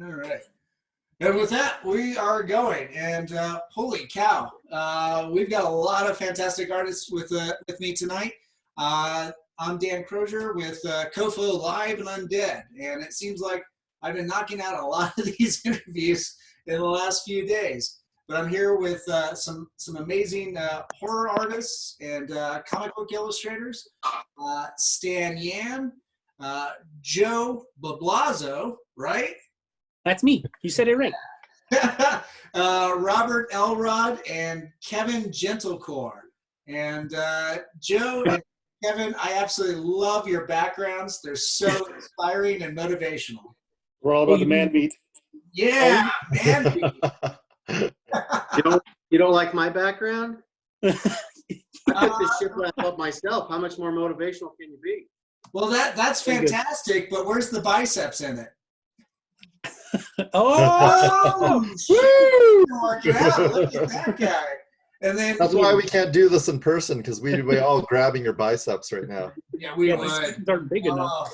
All right. And with that, we are going. And holy cow, we've got a lot of fantastic artists with me tonight. I'm Dan Crosier with COFOH Live Undead. And it seems like I've been knocking out a lot of these interviews in the last few days. But I'm here with some amazing horror artists and comic book illustrators. Stan Yan, Joe Blablazo, right? That's me. You said it right. Robert Elrod and Kevin Gentilcore. And Joe and Kevin, I absolutely love your backgrounds. They're so inspiring and motivational. We're all about the man meat. Yeah, man meat. You don't like my background? I put this shit up myself. How much more motivational can you be? Well, that's fantastic, but where's the biceps in it? Oh, Work it out. Look at that guy. And then that's why we can't do this in person, because we all grabbing your biceps right now. Yeah, we would. aren't big enough.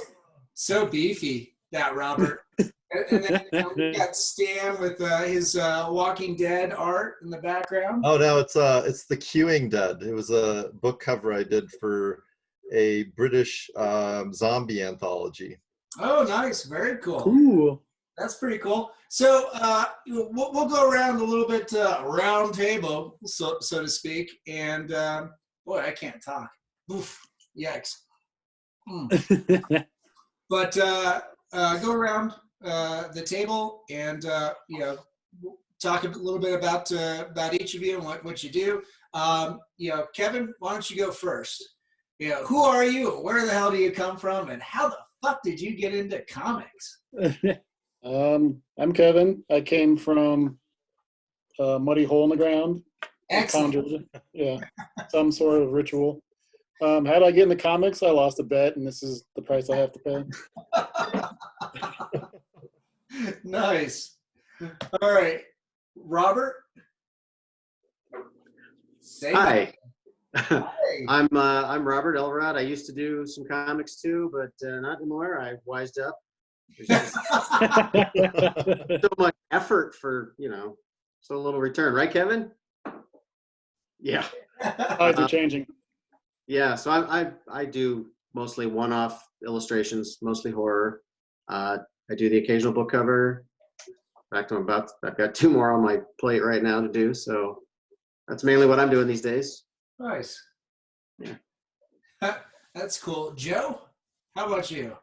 So beefy, that Robert. And then we got Stan with his Walking Dead art in the background. Oh no, it's the Queuing Dead. It was a book cover I did for a British zombie anthology. Oh, nice, very cool. Cool. That's pretty cool. So we'll go around a little bit, round table, so to speak. And boy, I can't talk. Oof, yikes. But go around the table and talk a little bit about each of you and what you do. Kevin, why don't you go first? Who are you? Where the hell do you come from? And how the fuck did you get into comics? I'm Kevin. I came from a muddy hole in the ground. Excellent. Conjured, yeah, some sort of ritual. How did I get into comics? I lost a bet, and this is the price I have to pay. Nice. All right, Robert. Hi. I'm Robert Elrod. I used to do some comics too, but not anymore. I wised up. There's so much effort for so little return, right, Kevin? Yeah. Tides are changing. Yeah, so I do mostly one-off illustrations, mostly horror. I do the occasional book cover. In fact, I've got 2 more on my plate right now to do, so that's mainly what I'm doing these days. Nice. Yeah. That's cool. Joe, how about you?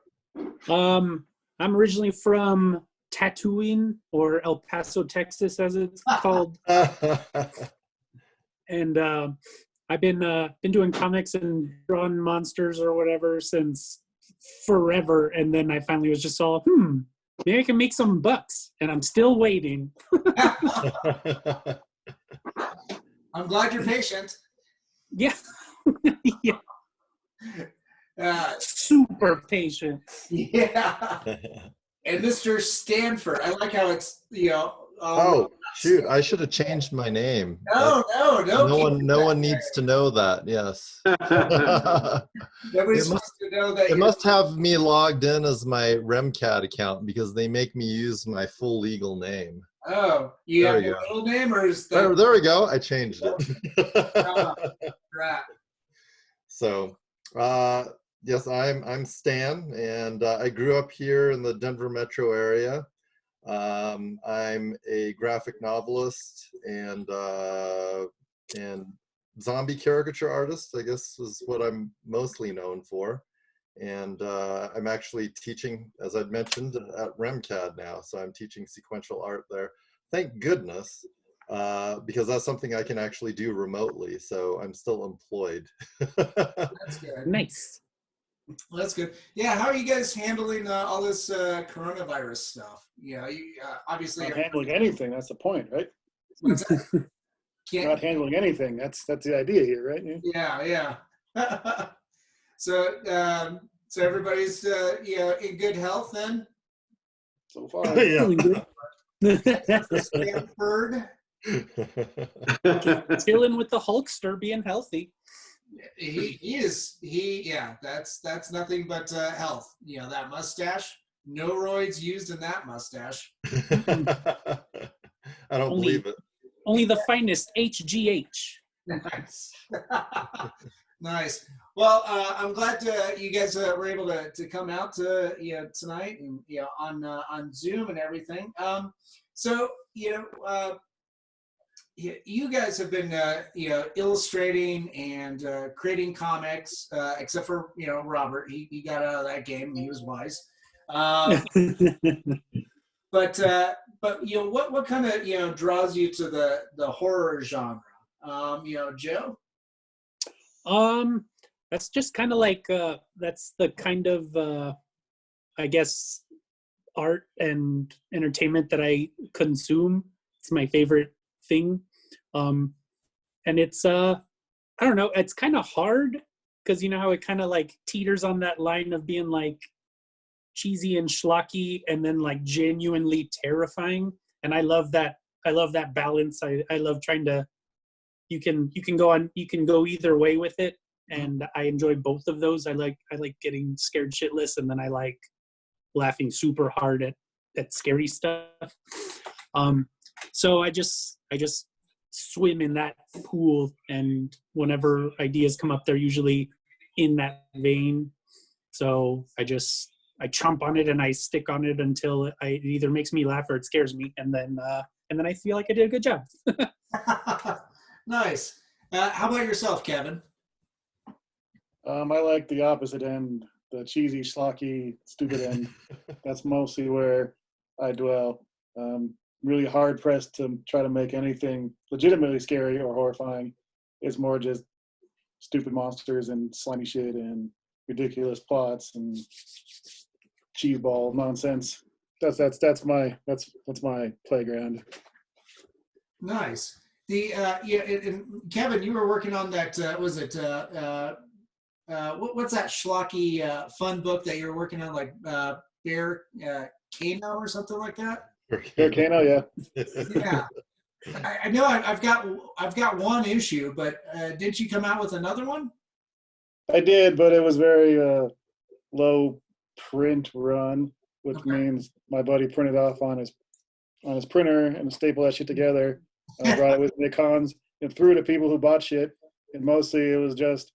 I'm originally from Tatooine, or El Paso, Texas, as it's called. And I've been doing comics and drawing monsters or whatever since forever. And then I finally was just all, maybe I can make some bucks. And I'm still waiting. I'm glad you're patient. Yeah. Yeah. Uh, Super patient. Yeah. And Mr. Stanford, I like how it's oh shoot! I should have changed my name. No. No one needs to know that. Yes. Nobody's supposed to know that. It must have me logged in as my RemCAD account, because they make me use my full legal name. Oh, you have your middle name, or is that? There we go. I changed it. Right. So, yes, I'm Stan, and I grew up here in the Denver metro area. I'm a graphic novelist and zombie caricature artist, I guess, is what I'm mostly known for. And I'm actually teaching, as I'd mentioned, at RemCAD now. So I'm teaching sequential art there. Thank goodness, because that's something I can actually do remotely. So I'm still employed. That's good. Nice. Well, that's good. Yeah, how are you guys handling all this coronavirus stuff? You obviously Not handling anything. That's the point, right? Can't, Not handling anything. That's the idea here, right? Yeah. So everybody's in good health then. So far, Yeah. Stanford. Chilling with the Hulkster, being healthy. He is. That's nothing but health. That mustache. No roids used in that mustache. I don't Only- believe it. Only the finest HGH. Nice. Nice. Well, I'm glad you guys were able to come out to tonight and on Zoom and everything. So you guys have been illustrating and creating comics, except for Robert. He got out of that game. He was wise. But what kind of draws you to the horror genre? Joe. That's just kind of like that's the kind of I guess art and entertainment that I consume. It's my favorite thing. And it's I don't know, it's kind of hard because you know how it kind of like teeters on that line of being like cheesy and schlocky and then like genuinely terrifying. And I love that balance. I love trying to you can go either way with it, and I enjoy both of those. I like getting scared shitless, and then I like laughing super hard at scary stuff. So I just swim in that pool, and whenever ideas come up, they're usually in that vein. So I chomp on it and I stick on it until it either makes me laugh or it scares me, and then I feel like I did a good job. Nice. How about yourself, Kevin? I like the opposite end, the cheesy, schlocky, stupid end. That's mostly where I dwell. Really hard pressed to try to make anything legitimately scary or horrifying. It's more just stupid monsters and slimy shit and ridiculous plots and cheeseball nonsense. That's my playground. Nice. And Kevin, you were working on that. Was it what's that schlocky fun book that you're working on, like Bear Kano or something like that? Bear Kano, yeah. Yeah. I know I've got one issue, but didn't you come out with another one? I did, but it was very low print run, which means my buddy printed off on his printer and stapled that shit together. I brought it with me to cons and threw it at people who bought shit. And mostly it was just,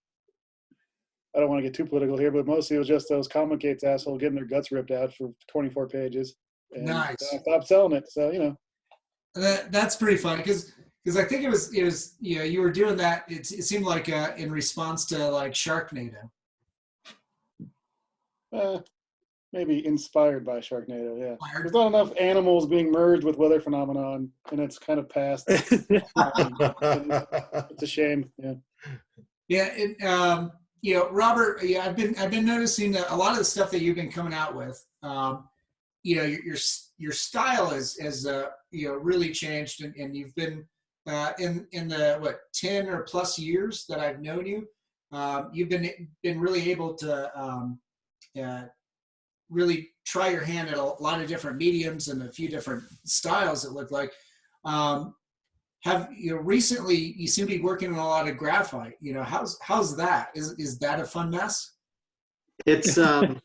I don't want to get too political here, but mostly it was just those Comic Gates assholes getting their guts ripped out for 24 pages. And Nice. I stopped selling it, so That's pretty fun because I think it was you were doing that. It seemed like in response to like Sharknado. Maybe inspired by Sharknado, yeah. There's not enough animals being merged with weather phenomenon, and it's kind of past. It's a shame, yeah. Yeah, Robert. Yeah, I've been noticing that a lot of the stuff that you've been coming out with. Your style has really changed, and you've been in the 10 or plus years that I've known you. You've been really able to really try your hand at a lot of different mediums and a few different styles. It looked like. Recently you seem to be working on a lot of graphite. How's that? Is that a fun mess? It's well,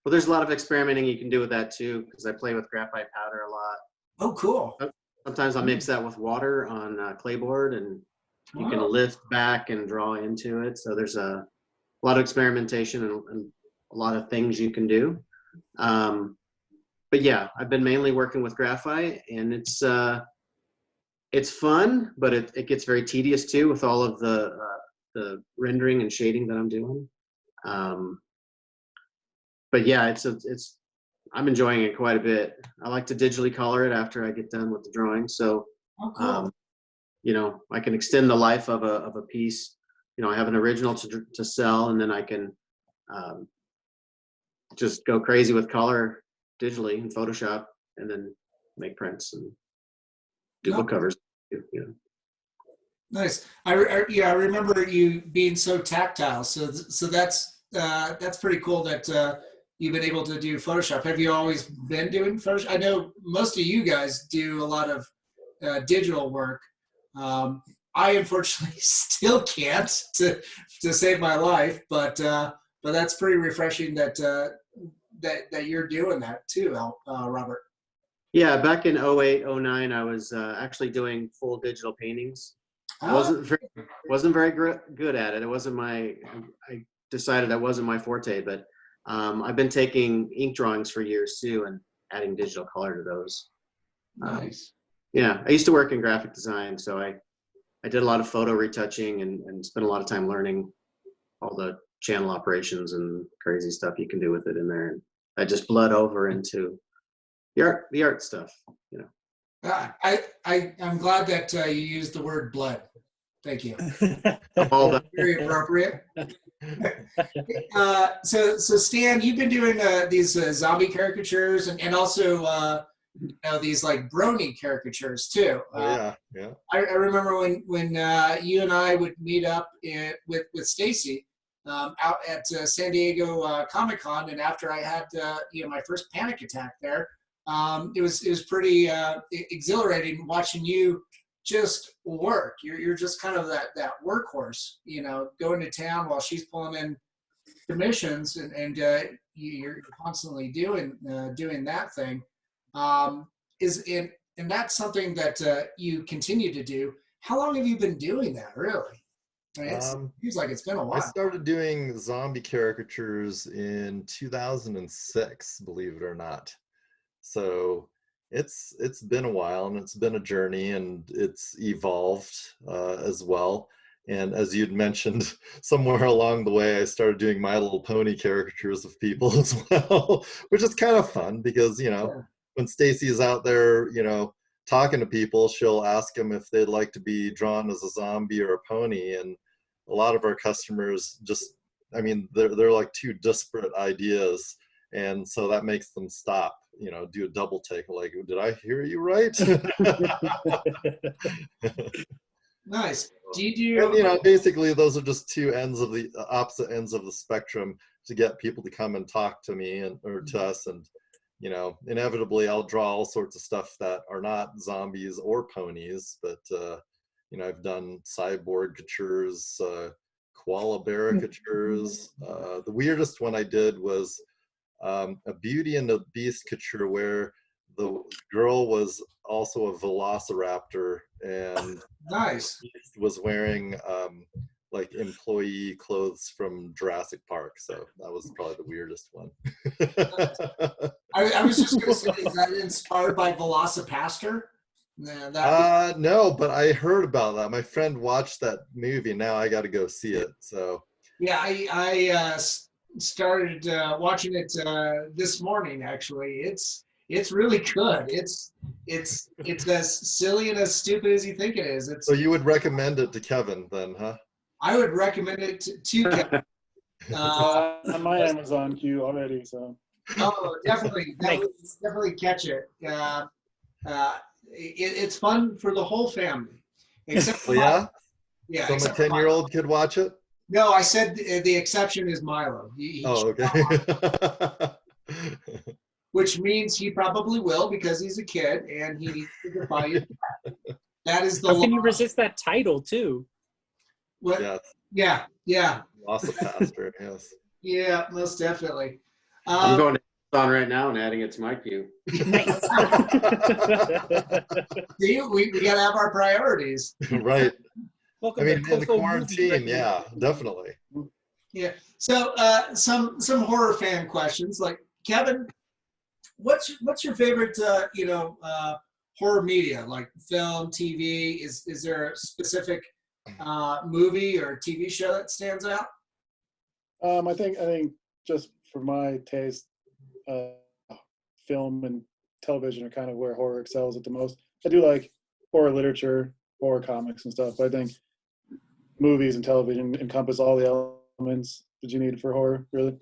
there's a lot of experimenting you can do with that too, because I play with graphite powder a lot. Oh, cool. Sometimes I'll mix that with water on clayboard, and you can lift back and draw into it. So there's a lot of experimentation and a lot of things you can do. But yeah, I've been mainly working with graphite, and it's fun, but it gets very tedious too with all of the rendering and shading that I'm doing. But yeah, I'm enjoying it quite a bit. I like to digitally color it after I get done with the drawing. So, cool. I can extend the life of a piece. I have an original to sell, and then I can just go crazy with color digitally in Photoshop, and then make prints and do book covers. Nice. I remember you being so tactile. So that's pretty cool that you've been able to do Photoshop. Have you always been doing Photoshop? I know most of you guys do a lot of digital work. I unfortunately still can't to save my life, but that's pretty refreshing that that you're doing that too, Robert. Yeah, back in 08, 09, I was actually doing full digital paintings. Wasn't very good at it. It wasn't I decided that wasn't my forte, but I've been taking ink drawings for years too and adding digital color to those. Nice. Yeah, I used to work in graphic design, so I did a lot of photo retouching and spent a lot of time learning all the channel operations and crazy stuff you can do with it in there. And I just bled over into the art stuff, you know. I'm glad that you used the word blood. Thank you. All the Very appropriate. So Stan, you've been doing these zombie caricatures and also these like brony caricatures too. Yeah. I remember when you and I would meet up with Stacy out at San Diego Comic-Con, and after I had my first panic attack there, it was pretty exhilarating watching you just work. You're just kind of that workhorse, going to town while she's pulling in commissions, and you're constantly doing that thing. And that's something that you continue to do. How long have you been doing that, really? I mean, it seems like it's been a while. I started doing zombie caricatures in 2006, believe it or not. So it's been a while, and it's been a journey, and it's evolved as well. And as you'd mentioned, somewhere along the way, I started doing My Little Pony caricatures of people as well, which is kind of fun because, when Stacy is out there, talking to people, she'll ask them if they'd like to be drawn as a zombie or a pony. And a lot of our customers they're like two disparate ideas. And so that makes them stop, do a double take, like, did I hear you right? Nice. Do you do? And, basically those are just two ends of the opposite ends of the spectrum to get people to come and talk to me or to us. And, inevitably I'll draw all sorts of stuff that are not zombies or ponies, but, I've done cyborg-catures, koala bear-catures. The weirdest one I did was a Beauty and the Beast couture where the girl was also a velociraptor and Nice. was wearing like employee clothes from Jurassic Park. So that was probably the weirdest one. I was just going to say, is that inspired by Velocipaster? No, but I heard about that. My friend watched that movie. Now I got to go see it. So yeah, I started watching it this morning. Actually, it's really good. It's as silly and as stupid as you think it is. So you would recommend it to Kevin then, huh? I would recommend it to Kevin. On my Amazon queue already, so. Oh, definitely catch it. It's fun for the whole family. Except for yeah? Yeah. So a 10-year-old could watch it? No, I said the exception is Milo. Okay. Which means he probably will because he's a kid and he needs to defy you. That is the How can you resist that title too? What? Yes. Yeah. Velocipaster, yes. Yeah, most definitely. I'm going to Amazon right now and adding it to my queue. Nice. See, we got to have our priorities. Right. Welcome in the COFOH quarantine, movie yeah, definitely. Yeah. So some horror fan questions, like Kevin, what's your favorite horror media, like film, TV? Is there a specific movie or TV show that stands out? I think just for my taste, film and television are kind of where horror excels at the most. I do like horror literature, horror comics and stuff, but I think movies and television encompass all the elements that you need for horror, really.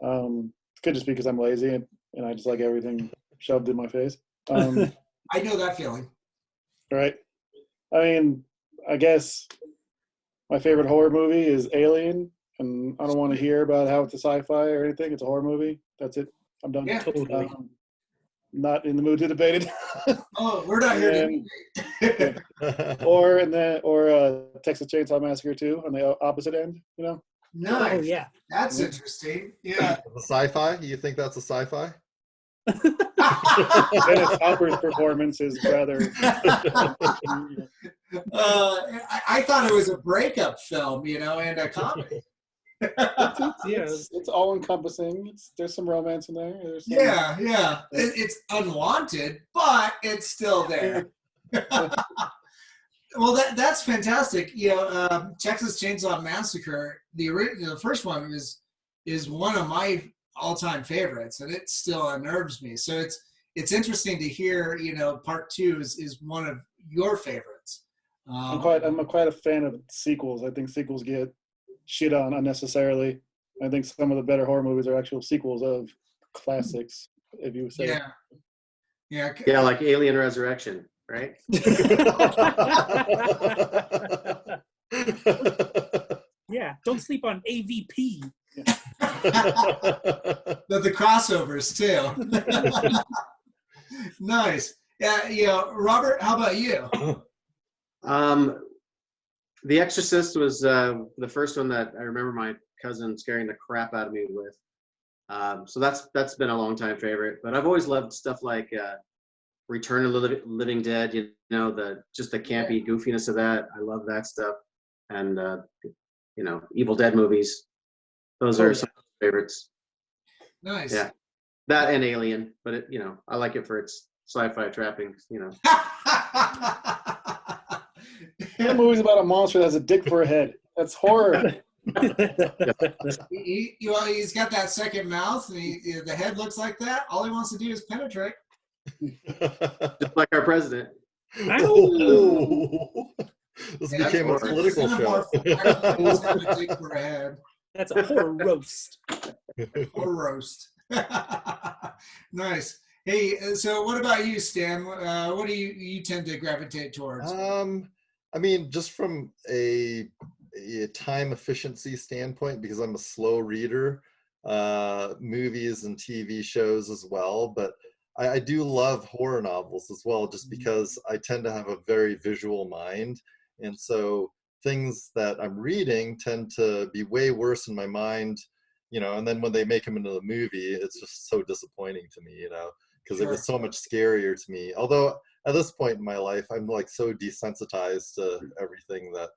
Could just be because I'm lazy and I just like everything shoved in my face. I know that feeling. Right. I mean, I guess my favorite horror movie is Alien, and I don't want to hear about how it's a sci-fi or anything. It's a horror movie. That's it. I'm done. Yeah, totally. Not in the mood to debate it. Oh, we're not here to debate. or Texas Chainsaw Massacre 2 on the opposite end, Nice. Oh yeah. That's Yeah. interesting. Yeah. The sci-fi? You think that's a sci-fi? Dennis Hopper's performance is rather. I thought it was a breakup film, and a comedy. It's all encompassing. There's some romance in there. There's some, Yeah. It's unwanted, but it's still there. Well, that's fantastic. Texas Chainsaw Massacre, the first one is one of my all-time favorites, and it still unnerves me. So it's interesting to hear. Part 2 is one of your favorites. I'm quite a fan of sequels. I think sequels get shit on unnecessarily. I think some of the better horror movies are actual sequels of classics, if you would say. Yeah. Like Alien Resurrection, right? Yeah, don't sleep on AVP. The crossovers too. Nice. Yeah. Robert, how about you? The Exorcist was the first one that I remember my cousin scaring the crap out of me with. So that's been a long time favorite. But I've always loved stuff like Return of the Living Dead. Just the campy goofiness of that. I love that stuff. And Evil Dead movies. Those are some favorites. Nice. Yeah, that and Alien, but I like it for its sci-fi trappings. That movie's about a monster that has a dick for a head. That's horror. He's got that second mouth, and the head looks like that. All he wants to do is penetrate. Just like our president. This became a political show. That's a horror roast. Horror roast. Nice. Hey, so what about you, Stan? What do you tend to gravitate towards? Just from a time efficiency standpoint, because I'm a slow reader, movies and TV shows as well, but I do love horror novels as well, just because I tend to have a very visual mind. And so things that I'm reading tend to be way worse in my mind, and then when they make them into the movie, it's just so disappointing to me, because It was so much scarier to me. Although at this point in my life, I'm like so desensitized to everything that,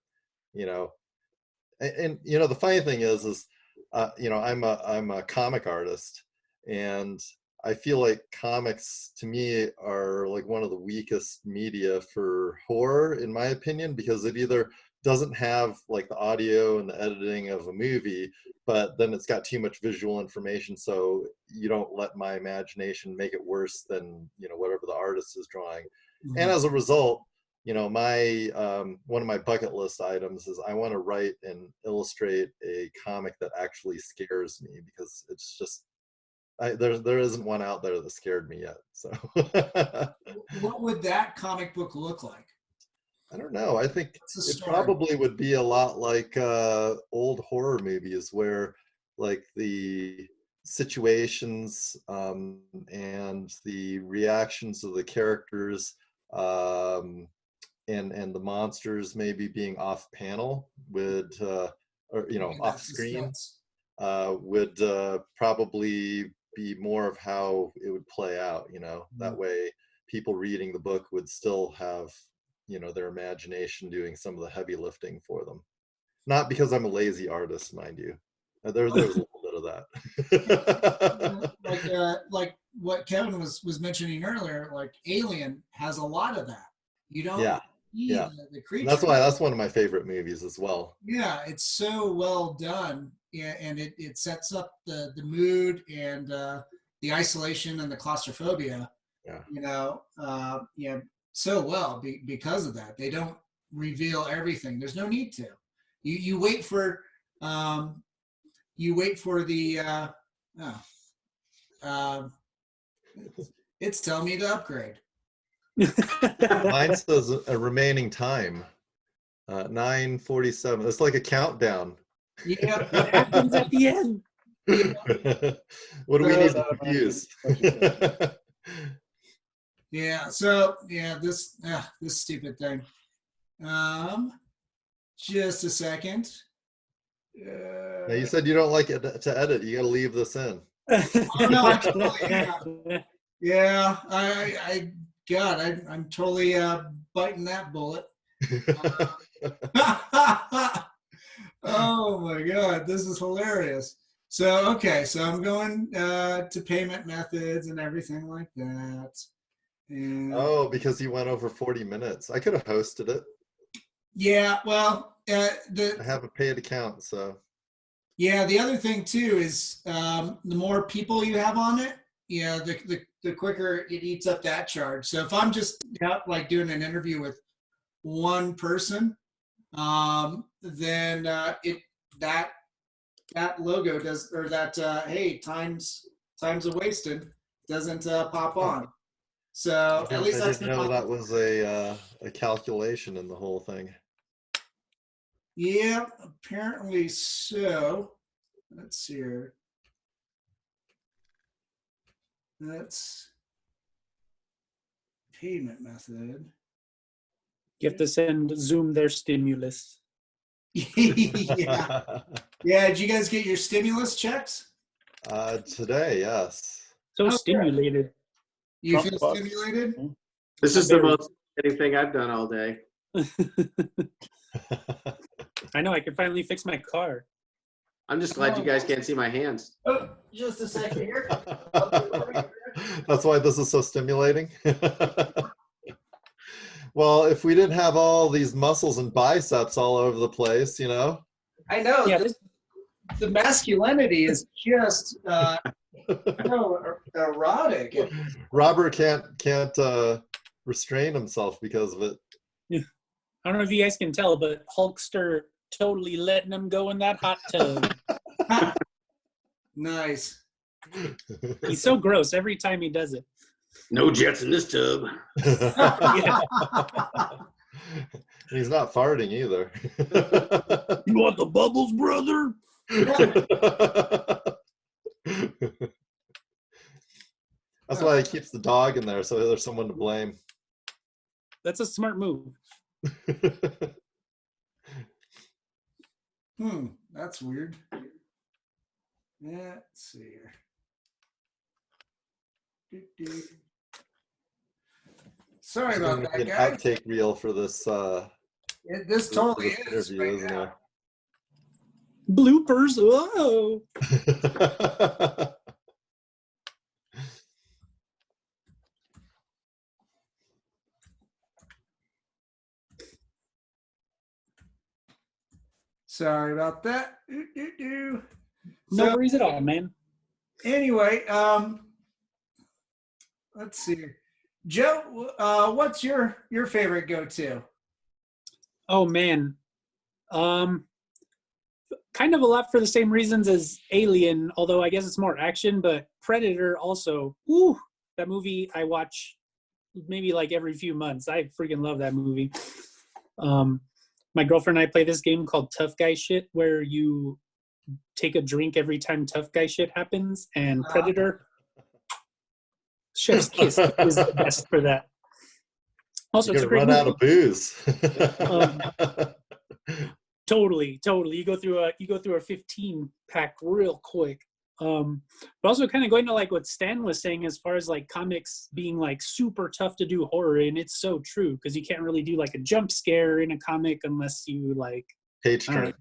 and the funny thing is I'm a comic artist, and I feel like comics to me are like one of the weakest media for horror, in my opinion, because it either doesn't have like the audio and the editing of a movie, but then it's got too much visual information, so you don't let my imagination make it worse than whatever the artist is drawing. Mm-hmm. And as a result, my one of my bucket list items is I want to write and illustrate a comic that actually scares me, because it's just there isn't one out there that scared me yet. So what would that comic book look like? I don't know. I think it probably would be a lot like old horror movies, where like the situations and the reactions of the characters and the monsters maybe being off panel would off screen would probably be more of how it would play out. That way people reading the book would still have their imagination doing some of the heavy lifting for them. Not because I'm a lazy artist, mind you. There's a little bit of that. like what Kevin was mentioning earlier, like Alien has a lot of that. You don't see the creature. That's one of my favorite movies as well. Yeah, it's so well done, and it sets up the mood and the isolation and the claustrophobia. So well because of that. They don't reveal everything. There's no need to. You wait for the it's telling me to upgrade. Mine says a remaining time 9:47. It's like a countdown. Yeah. What happens at the end? What do we need to confuse? Yeah, so this stupid thing. Just a second. Now you said you don't like it to edit. You got to leave this in. Oh, no, I yeah, I'm totally biting that bullet. Oh my God, this is hilarious. So, okay, so I'm going to payment methods and everything like that. And Oh, because you went over 40 minutes. I could have hosted it. yeah, well, I have a paid account, so. yeah, the other thing too is the more people you have on it, the quicker it eats up that charge. So if I'm just like doing an interview with one person, then that logo does, or that hey, times a wasted doesn't pop on. So at least I that's didn't know that was a calculation in the whole thing. Yeah, apparently so. Let's see here. That's payment method. You have to send Zoom their stimulus. Yeah. Yeah, did you guys get your stimulus checks? Today, yes. So Oh, stimulated. You Trump feel bucks. stimulated? This is the most exciting thing I've done all day. I know, I can finally fix my car. I'm just glad you guys can't see my hands. Oh, just a second here. That's why this is so stimulating. Well, if we didn't have all these muscles and biceps all over the place, you know. I know. Yeah, The masculinity is just erotic. Robert can't restrain himself because of it. I don't know if you guys can tell, but Hulkster totally letting him go in that hot tub. Nice. He's so gross every time he does it. No jets in this tub. Yeah. He's not farting either. You want the bubbles, brother? That's why he keeps the dog in there, so there's someone to blame. That's a smart move. That's weird. Yeah, let's see here. Sorry It's about gonna that, be an guys. outtake reel for this. This totally this is interview, right isn't now. Bloopers. Whoa. it? Sorry about that. No So worries at all, man. anyway, let's see. Joe, what's your favorite go-to? Oh man. Kind of a lot for the same reasons as Alien, although I guess it's more action, but Predator also. Woo, that movie I watch maybe like every few months. I freaking love that movie. My girlfriend and I play this game called Tough Guy Shit, where you take a drink every time tough guy shit happens, and Predator, chef's kiss is the best for that. Also, You're it's a gonna great run movie. out of booze. Totally. You go through a 15-pack real quick. But also kind of going to like what Stan was saying as far as like comics being like super tough to do horror, and it's so true because you can't really do like a jump scare in a comic unless you like Page turn.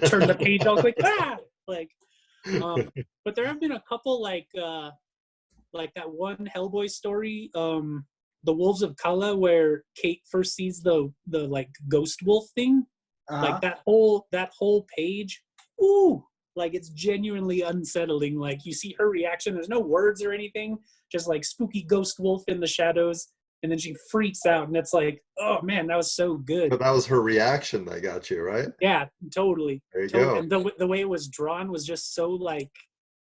turn the page all quick. Like, but there have been a couple like that one Hellboy story, The Wolves of Kala, where Kate first sees the like ghost wolf thing. Like that whole page, ooh, like it's genuinely unsettling. Like you see her reaction, there's no words or anything, just like spooky ghost wolf in the shadows, and then she freaks out, and it's like, oh man, that was so good. But that was her reaction that got you, right? Yeah, totally. There you go. And the way it was drawn was just so like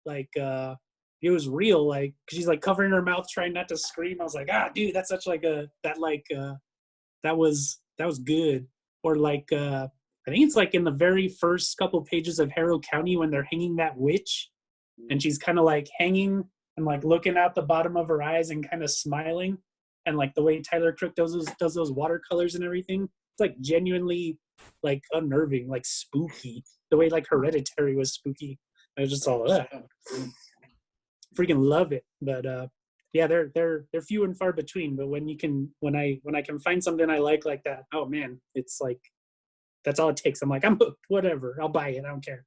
it was real. Like she's like covering her mouth, trying not to scream. I was like, dude, that's such like that was good. Or like I think it's like in the very first couple pages of Harrow County when they're hanging that witch, and she's kind of like hanging and like looking out the bottom of her eyes and kind of smiling, and like the way Tyler Crook does those watercolors and everything. like genuinely like unnerving, like spooky. The way like Hereditary was spooky. I was just all freaking love it. But yeah, they're few and far between. But when I can find something I like that, oh man, it's like that's all it takes. I'm like, I'm hooked. Whatever, I'll buy it. I don't care.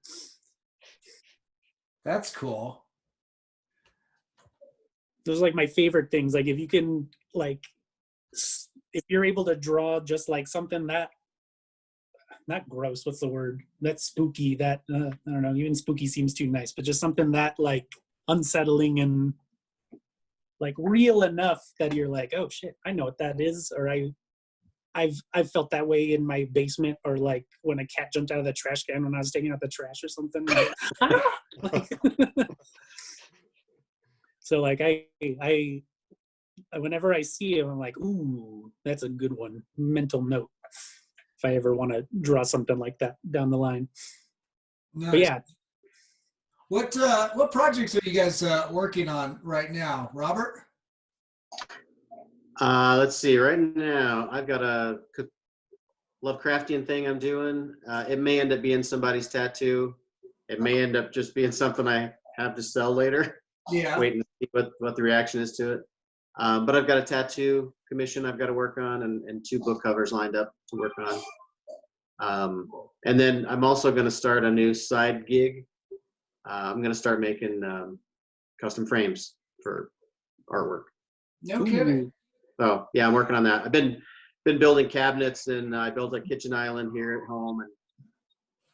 That's cool. Those are like my favorite things. Like if you can like, if you're able to draw just like something that, not gross, what's the word? That's spooky. That I don't know. Even spooky seems too nice, but just something that like unsettling and like real enough that you're like, oh shit, I know what that is, or I've felt that way in my basement, or like when a cat jumped out of the trash can when I was taking out the trash or something. Like, ah! Like, so like I whenever I see him, I'm like, ooh, that's a good one. Mental note. If I ever want to draw something like that down the line. Nice. But yeah. What projects are you guys working on right now, Robert? Let's see. Right now, I've got a Lovecraftian thing I'm doing. It may end up being somebody's tattoo. It may end up just being something I have to sell later. Yeah. Waiting to see what the reaction is to it. But I've got a tattoo commission I've got to work on, and 2 book covers lined up to work on. And then I'm also going to start a new side gig. I'm going to start making custom frames for artwork. No kidding. So yeah, I'm working on that. I've been building cabinets, and I built a kitchen island here at home,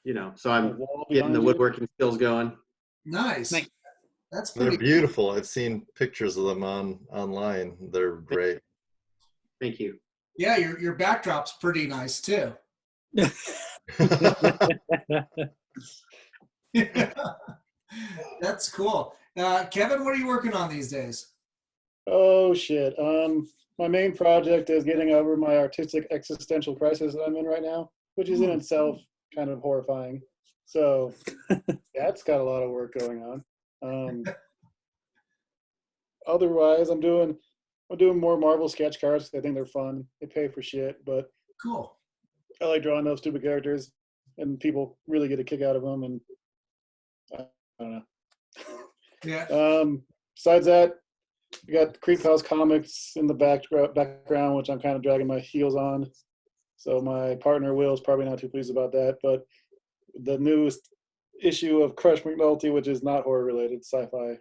and so I'm getting the woodworking skills going. Nice. That's They're pretty beautiful. I've seen pictures of them online. They're great. Thank you. Yeah, your backdrop's pretty nice too. That's cool. Kevin, what are you working on these days? Oh shit. My main project is getting over my artistic existential crisis that I'm in right now, which is in itself kind of horrifying. So that's got a lot of work going on. Otherwise, I'm doing more Marvel sketch cards. I think they're fun. They pay for shit, but Cool. I like drawing those stupid characters, and people really get a kick out of them. And I don't know. Yeah. Besides that, we got Creep House Comics in the background, which I'm kind of dragging my heels on. So my partner Will's probably not too pleased about that. But the newest issue of Crush McNulty, which is not horror related, sci-fi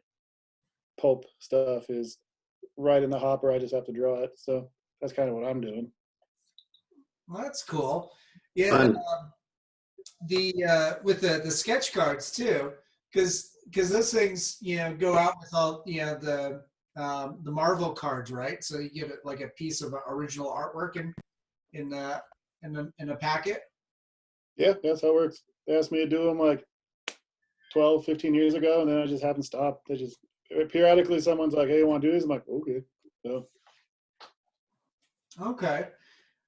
pulp stuff, is right in the hopper. I just have to draw it. So that's kind of what I'm doing. Well, that's cool. Yeah. Fun. With the sketch cards too, because those things go out with all the Marvel cards, right? So you get like a piece of original artwork in a packet. Yeah, that's how it works. They asked me to do them like 12, 15 years ago, and then I just haven't stopped. They just periodically someone's like, "Hey, you want to do this?" I'm like, "Okay." So Okay.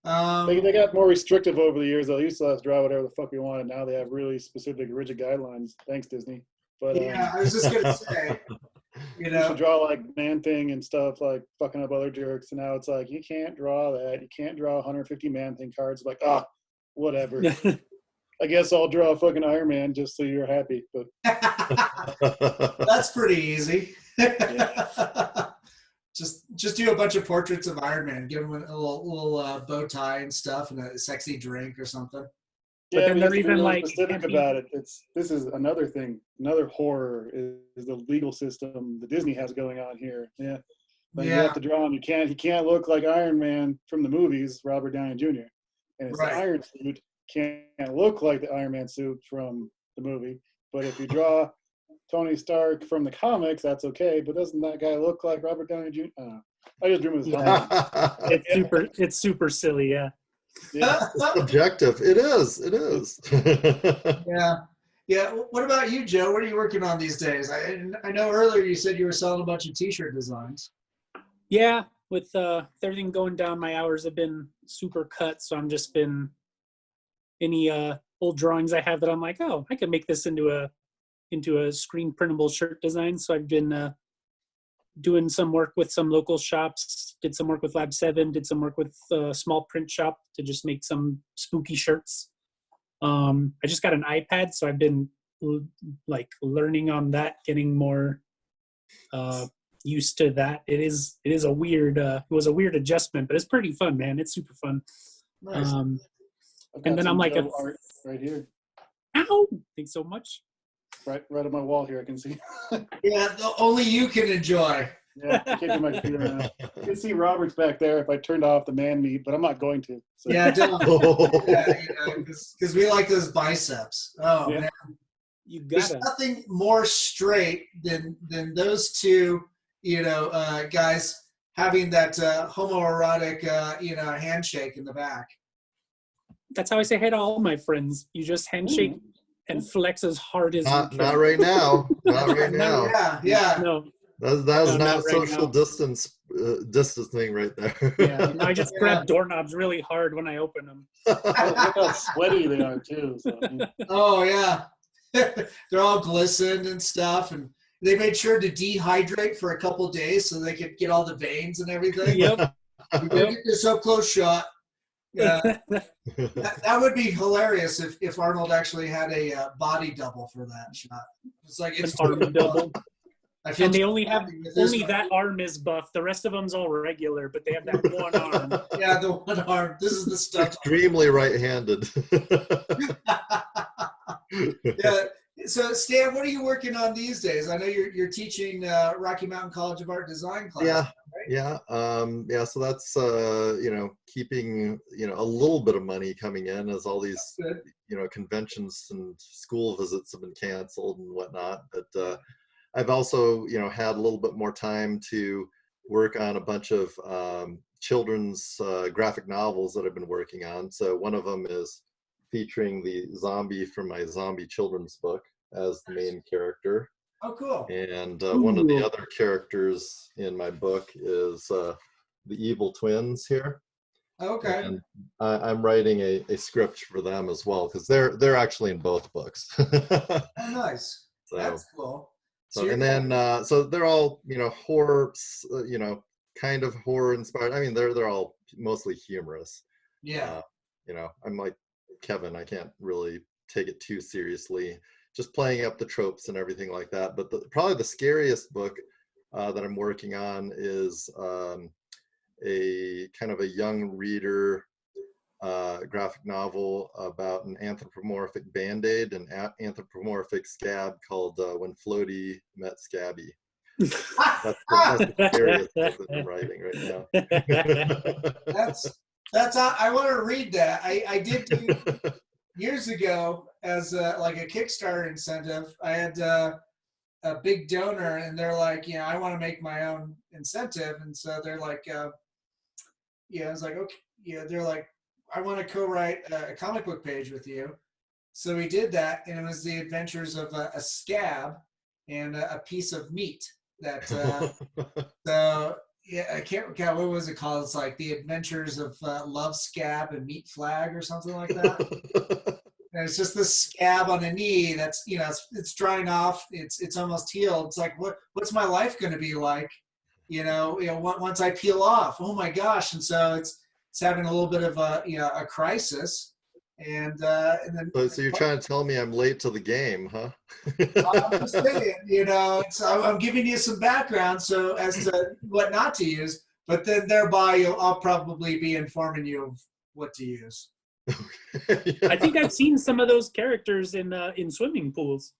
they got more restrictive over the years. They used to let us draw whatever the fuck we wanted. Now they have really specific, rigid guidelines. Thanks, Disney. But yeah, I was just gonna say, you should draw like Man-Thing and stuff, like fucking up other jerks. And now it's like, you can't draw that. You can't draw 150 Man-Thing cards. Like, whatever. I guess I'll draw a fucking Iron Man just so you're happy. But that's pretty easy. Yeah. Just do a bunch of portraits of Iron Man. Give him a little bow tie and stuff, and a sexy drink or something. But then you they're have to be even really like specific about it. This is another thing. Another horror is the legal system that Disney has going on here. Yeah. Like you have to draw him. He can't look like Iron Man from the movies, Robert Downey Jr. And his iron suit can't look like the Iron Man suit from the movie. But if you draw Tony Stark from the comics, that's okay. But doesn't that guy look like Robert Downey Jr.? I just drew him as helmet. It's super silly, yeah. Subjective. It is. Yeah. What about you, Joe? What are you working on these days? I know earlier you said you were selling a bunch of T-shirt designs. Yeah, with everything going down, my hours have been super cut, so I'm just been any old drawings I have that I'm like, oh, I can make this into a screen printable shirt design. So I've been doing some work with some local shops, did some work with Lab 7, did some work with Small Print Shop to just make some spooky shirts. I just got an iPad, so I've been like learning on that, getting more used to that. It is a weird it was a weird adjustment, but it's pretty fun, man. It's super fun. Nice. I've got And then I'm some like, Joe art right here, ow, thanks so much. right on my wall here. I can see. Yeah, only you can enjoy. Yeah, I can't do my computer now. You can see Robert's back there if I turned off the man meat, but I'm not going to. So. Yeah, don't. Oh. Because we like those biceps. Oh Yeah. man, You there's gotta. nothing more straight than those two, guys having that homoerotic, handshake in the back. That's how I say hi to all my friends. You just handshake and flex as hard as you Not, can. not right now. Not right now. Yeah. No. That's No, not not right social now. distancing right there. Yeah. I just Yeah. grab doorknobs really hard when I open them. Look how sweaty they are too. So, yeah. Oh yeah. They're all glistened and stuff, and they made sure to dehydrate for a couple days so they could get all the veins and everything. Yep. We're gonna get this up close shot. That would be hilarious if Arnold actually had a body double for that shot. It's like An it's arm double. I feel And they only have with this only one. that arm is buff. The rest of them's all regular, but they have that one arm. Yeah, the one arm. This is the stuff. Extremely right-handed. Yeah. So Stan, what are you working on these days? I know you're teaching Rocky Mountain College of Art Design class. Yeah, right? yeah. So that's keeping a little bit of money coming in as all these Good. conventions and school visits have been canceled and whatnot. But I've also had a little bit more time to work on a bunch of children's graphic novels that I've been working on. So one of them is featuring the zombie from my zombie children's book as the main character. Oh, cool. And one of the other characters in my book is the evil twins here. Okay. And I'm writing a script for them as well, because they're actually in both books. Oh, nice. So, That's cool. so and then so they're all horror, kind of horror inspired. I mean, they're all mostly humorous. Yeah. I'm like Kevin. I can't really take it too seriously. Just playing up the tropes and everything like that. But probably the scariest book that I'm working on is a kind of a young reader graphic novel about an anthropomorphic Band-Aid and anthropomorphic scab called When Floaty Met Scabby. That's the scariest book that I'm writing right now. That's I want to read that. I did do years ago as like a Kickstarter incentive. I had a big donor, and they're like, I want to make my own incentive, and so they're like, I was like, okay, they're like, I want to co-write a comic book page with you. So we did that, and it was the adventures of a scab and a piece of meat. That so I can't recall what was it called. It's like the adventures of Love Scab and Meat Flag or something like that. And it's just this scab on a knee that's it's drying off. It's almost healed. It's like what's my life going to be like? Once I peel off. Oh my gosh! And so it's having a little bit of a crisis. And then So you're trying to tell me I'm late to the game, huh? I'm just saying, I'm giving you some background so as to what not to use, but then thereby I'll probably be informing you of what to use. I think I've seen some of those characters in swimming pools.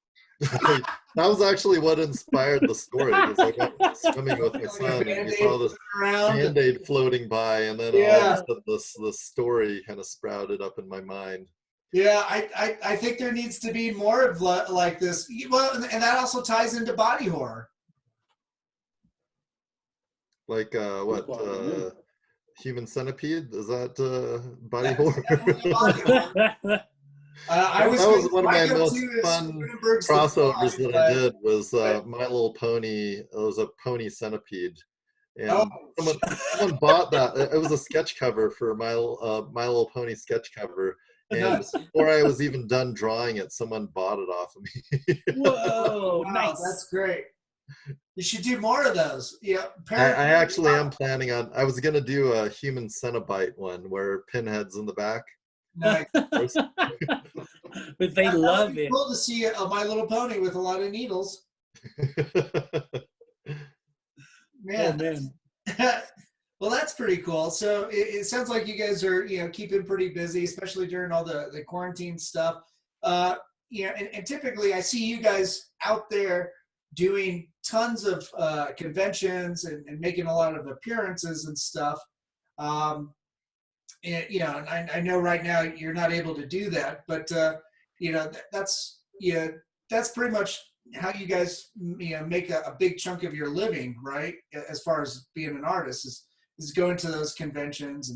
That was actually what inspired the story. It was like I was swimming with my son and we saw this Band-Aid floating by, and then all of a sudden this story kind of sprouted up in my mind. Yeah, I think there needs to be more of like this. Well, and that also ties into body horror. Like Human Centipede? Is that body horror? That was one of my most fun crossovers that I did was My Little Pony. It was a pony centipede. And someone bought that. It was a sketch cover for My Little Pony sketch cover. And before I was even done drawing it, someone bought it off of me. Whoa, wow, nice. That's great. You should do more of those. Yeah, I actually am planning on. I was gonna do a human Cenobite one where Pinhead's in the back. Nice. But they That would love be it. cool to see a My Little Pony with a lot of needles. Oh, Man. man. Well, that's pretty cool. So it sounds like you guys are, keeping pretty busy, especially during all the quarantine stuff. And typically I see you guys out there doing tons of conventions and making a lot of appearances and stuff. And I know right now you're not able to do that, but that's pretty much how you guys make a big chunk of your living, right? As far as being an artist is going to those conventions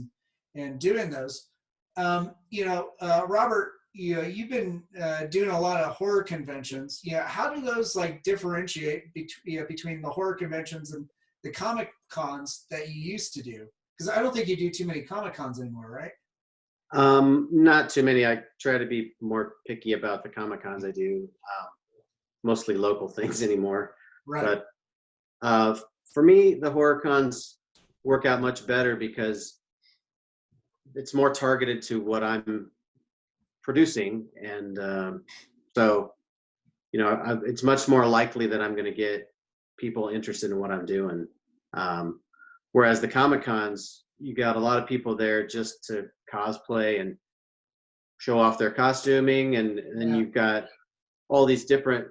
and doing those. Robert, you've been doing a lot of horror conventions. How do those like differentiate between the horror conventions and the comic cons that you used to do? Because I don't think you do too many Comic Cons anymore, right? Not too many. I try to be more picky about the Comic Cons I do. Mostly local things anymore. Right. But for me, the horror cons work out much better because it's more targeted to what I'm producing, and so it's much more likely that I'm going to get people interested in what I'm doing. Whereas the Comic Cons, you got a lot of people there just to cosplay and show off their costuming, and then you've got all these different,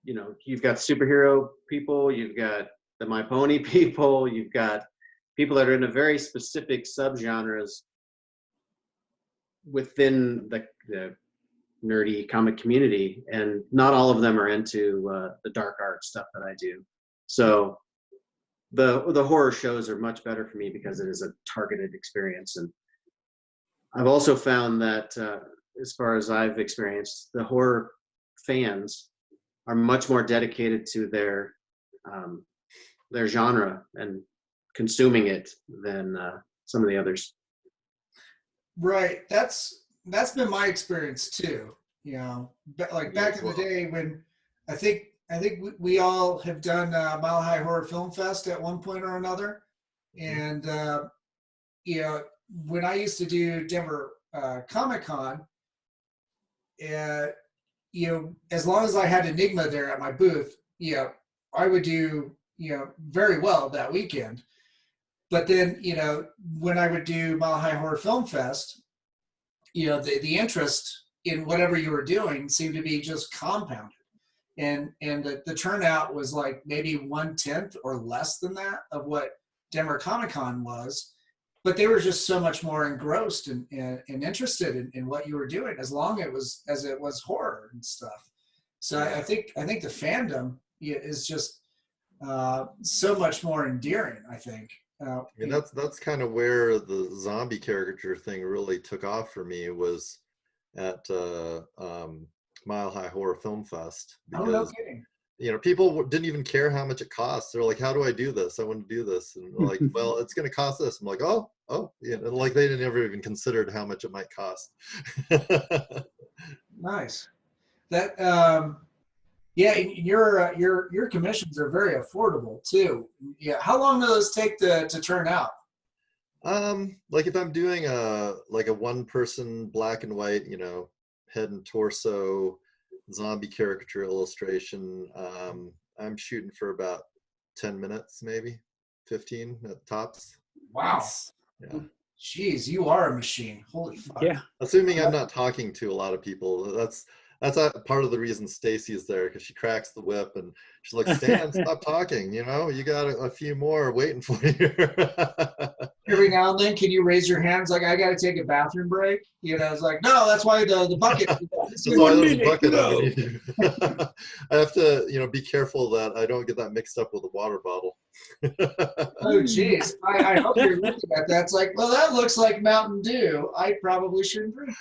you've got superhero people, you've got the My Pony people, you've got people that are in a very specific subgenres within the nerdy comic community, and not all of them are into the dark art stuff that I do. So the horror shows are much better for me because it is a targeted experience. And I've also found that as far as I've experienced, the horror fans are much more dedicated to their genre and consuming it than some of the others. Right. That's been my experience too. Like back in the day when I think we all have done Mile High Horror Film Fest at one point or another, and when I used to do Denver Comic Con, as long as I had Enigma there at my booth, I would do very well that weekend. But then when I would do Mile High Horror Film Fest, the interest in whatever you were doing seemed to be just compounded. And the turnout was like maybe 1/10 or less than that of what Denver Comic Con was, but they were just so much more engrossed and interested in what you were doing, as long as it was horror and stuff. So I think the fandom is just so much more endearing, I think. That's kind of where the zombie caricature thing really took off for me, was at Mile High Horror Film Fest, because no kidding. People didn't even care how much it costs. They're like, how do I do this? I want to do this. And like, well, it's going to cost this. I'm like, oh, like they didn't ever even considered how much it might cost. Nice. That your commissions are very affordable too. How long do those take to turn out? Like if I'm doing a one person black and white, head and torso zombie caricature illustration, I'm shooting for about 10 minutes, maybe 15 at tops. Wow. Yeah. Jeez, you are a machine. Holy fuck. Yeah. Assuming I'm not talking to a lot of people. That's a part of the reason Stacy is there, because she cracks the whip and she's like, Stan, stop talking. You got a few more waiting for you. Every now and then, can you raise your hands like, I got to take a bathroom break? It's like, no, that's why the bucket. That's why there's a bucket. I have to, be careful that I don't get that mixed up with a water bottle. Oh, geez. I hope you're looking at that. It's like, well, that looks like Mountain Dew. I probably shouldn't drink.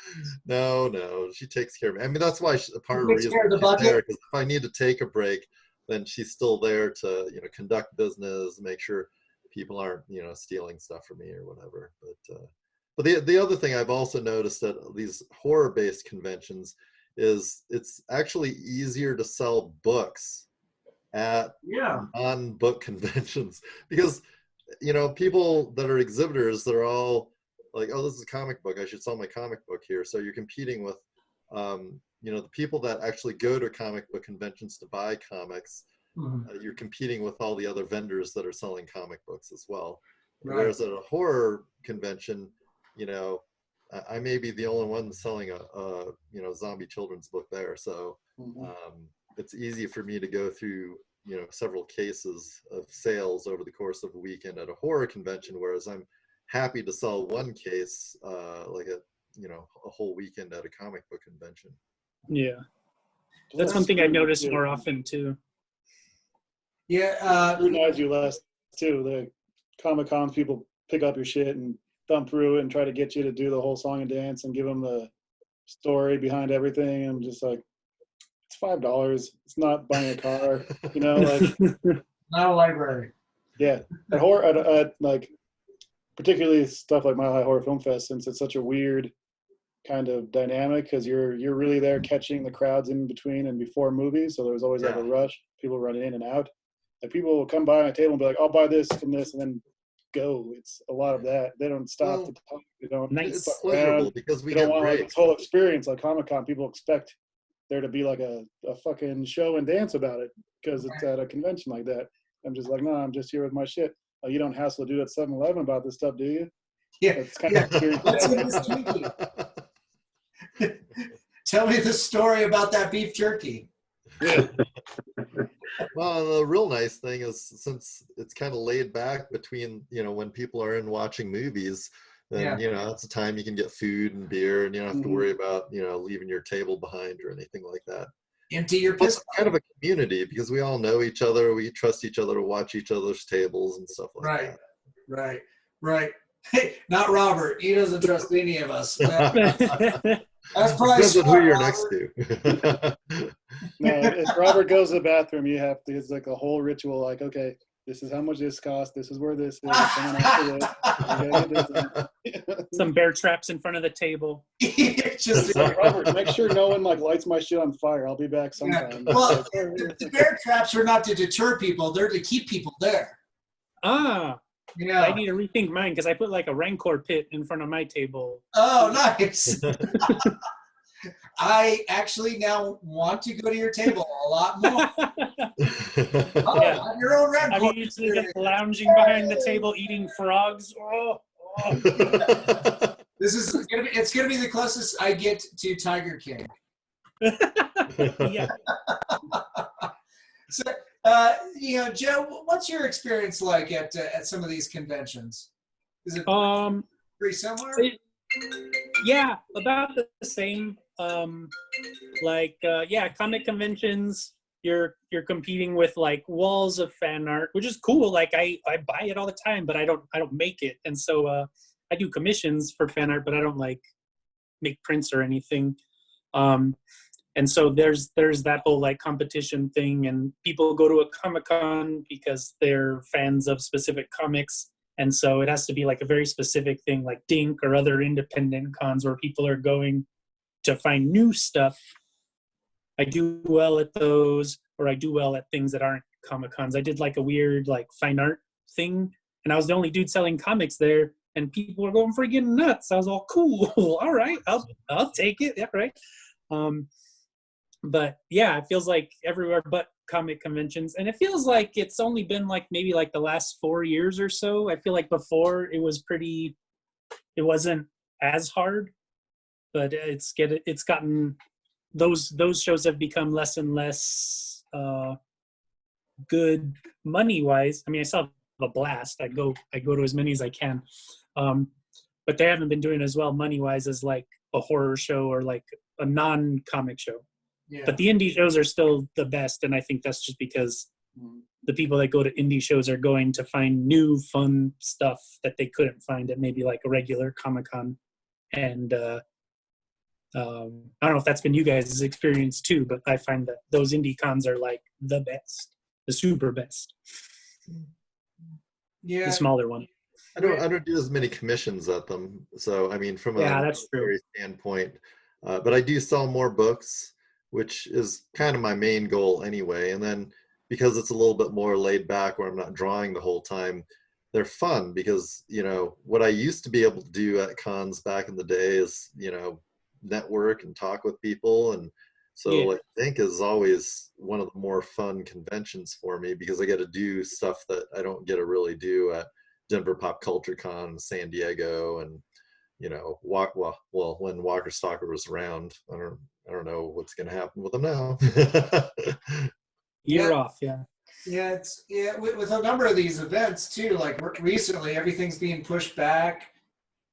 No, she takes care of me. I mean, that's why part of the reason she's there, because if I need to take a break, then she's still there to, conduct business, make sure people aren't, stealing stuff from me or whatever. But the other thing I've also noticed at these horror-based conventions is it's actually easier to sell books at Yeah. non-book conventions, because people that are exhibitors, they're all like, oh, this is a comic book, I should sell my comic book here. So you're competing with the people that actually go to comic book conventions to buy comics. You're competing with all the other vendors that are selling comic books as well. Right. Whereas at a horror convention, I may be the only one selling a zombie children's book there. So it's easy for me to go through several cases of sales over the course of a weekend at a horror convention, whereas I'm happy to sell one case like a whole weekend at a comic book convention. Yeah, that's one thing I've noticed more often too. Yeah. Scrutinize you less too. The Comic Cons people pick up your shit and thumb through it and try to get you to do the whole song and dance and give them the story behind everything. I'm just like, it's $5. It's not buying a car, like Not a library. yeah. At horror, at like particularly stuff like Mile High Horror Film Fest, since it's such a weird kind of dynamic, because you're really there catching the crowds in between and before movies. So there's always like a rush. People run in and out. And people will come by on a table and be like, I'll buy this and this, and then go. It's a lot of that. They don't stop to talk. They don't. It's pleasurable because we don't get want like breaks. this whole experience like Comic-Con. People expect there to be like a fucking show and dance about it because it's at a convention like that. I'm just like, no, I'm just here with my shit. Oh, you don't hassle to do at 7-Eleven about this stuff, do you? Yeah. That's kind of experience. What's in this turkey? Tell me the story about that beef jerky. Yeah. Well, the real nice thing is, since it's kind of laid back between, when people are in watching movies, then, it's a time you can get food and beer, and you don't have to worry about, leaving your table behind or anything like that. Empty your Plus, pistol. it's kind of a community because we all know each other. We trust each other to watch each other's tables and stuff like that. Right. Hey, not Robert. He doesn't trust any of us. That's probably Depends on who you're Robert. next to. No, if Robert goes to the bathroom, you have to. It's like a whole ritual. Like, okay, this is how much this costs. This is where this is. Someone after this. Some bear traps in front of the table. Just, Robert, make sure no one like lights my shit on fire. I'll be back sometime. well, the bear traps are not to deter people. They're to keep people there. Ah. Yeah. I need to rethink mine because I put like a Rancor pit in front of my table. Oh, nice. I actually now want to go to your table a lot more. Oh, Yeah. have your own red I'm usually just lounging behind the table eating frogs. Oh. It's gonna be the closest I get to Tiger King. Yeah. So, Joe, what's your experience like at some of these conventions? Is it pretty similar? Yeah, about the same. Comic conventions. You're competing with like walls of fan art, which is cool. Like I buy it all the time, but I don't make it, and so I do commissions for fan art, but I don't like make prints or anything. And so there's that whole like competition thing, and people go to a Comic-Con because they're fans of specific comics. And so it has to be like a very specific thing, like Dink or other independent cons where people are going to find new stuff. I do well at those, or I do well at things that aren't Comic-Cons. I did like a weird like fine art thing, and I was the only dude selling comics there, and people were going freaking nuts. I was all cool. All right, I'll take it. Yeah, right. But yeah, it feels like everywhere but comic conventions. And it feels like it's only been like maybe like the last 4 years or so. I feel like before it wasn't as hard, but it's gotten, those shows have become less and less good money wise. I mean, I still have a blast. I go to as many as I can. But they haven't been doing as well money wise as like a horror show or like a non-comic show. Yeah. But the indie shows are still the best, and I think that's just because the people that go to indie shows are going to find new fun stuff that they couldn't find at maybe like a regular Comic-Con. And I don't know if that's been you guys' experience too, but I find that those indie cons are like the best, the super best. Yeah. The smaller one. I don't do as many commissions at them, so I mean, from a that's true. monetary standpoint, but I do sell more books, which is kind of my main goal anyway. And then, because it's a little bit more laid back where I'm not drawing the whole time, they're fun because, you know, what I used to be able to do at cons back in the day is, you know, network and talk with people. And so Yeah. I think is always one of the more fun conventions for me because I get to do stuff that I don't get to really do at Denver Pop Culture Con, San Diego, and, you know, when Walker Stalker was around. I don't know what's going to happen with them now. Year Yeah. off, yeah. Yeah, with a number of these events too, like recently everything's being pushed back,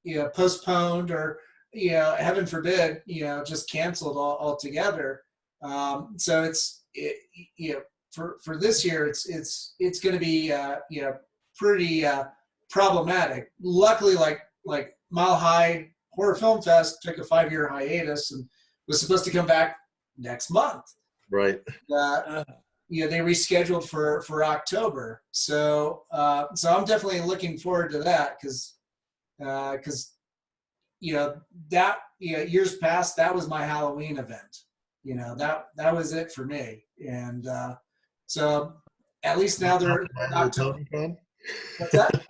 you know, postponed, or, you know, heaven forbid, you know, just canceled altogether. So you know, for this year, it's going to be, you know, pretty problematic. Luckily, like Mile High Horror Film Fest took a 5-year hiatus and was supposed to come back next month. Right. You know, they rescheduled for October. So so I'm definitely looking forward to that because you know, that, you know, years past, that was my Halloween event. You know, that was it for me. And so at least now they're My not. Little Pony Con? What's that?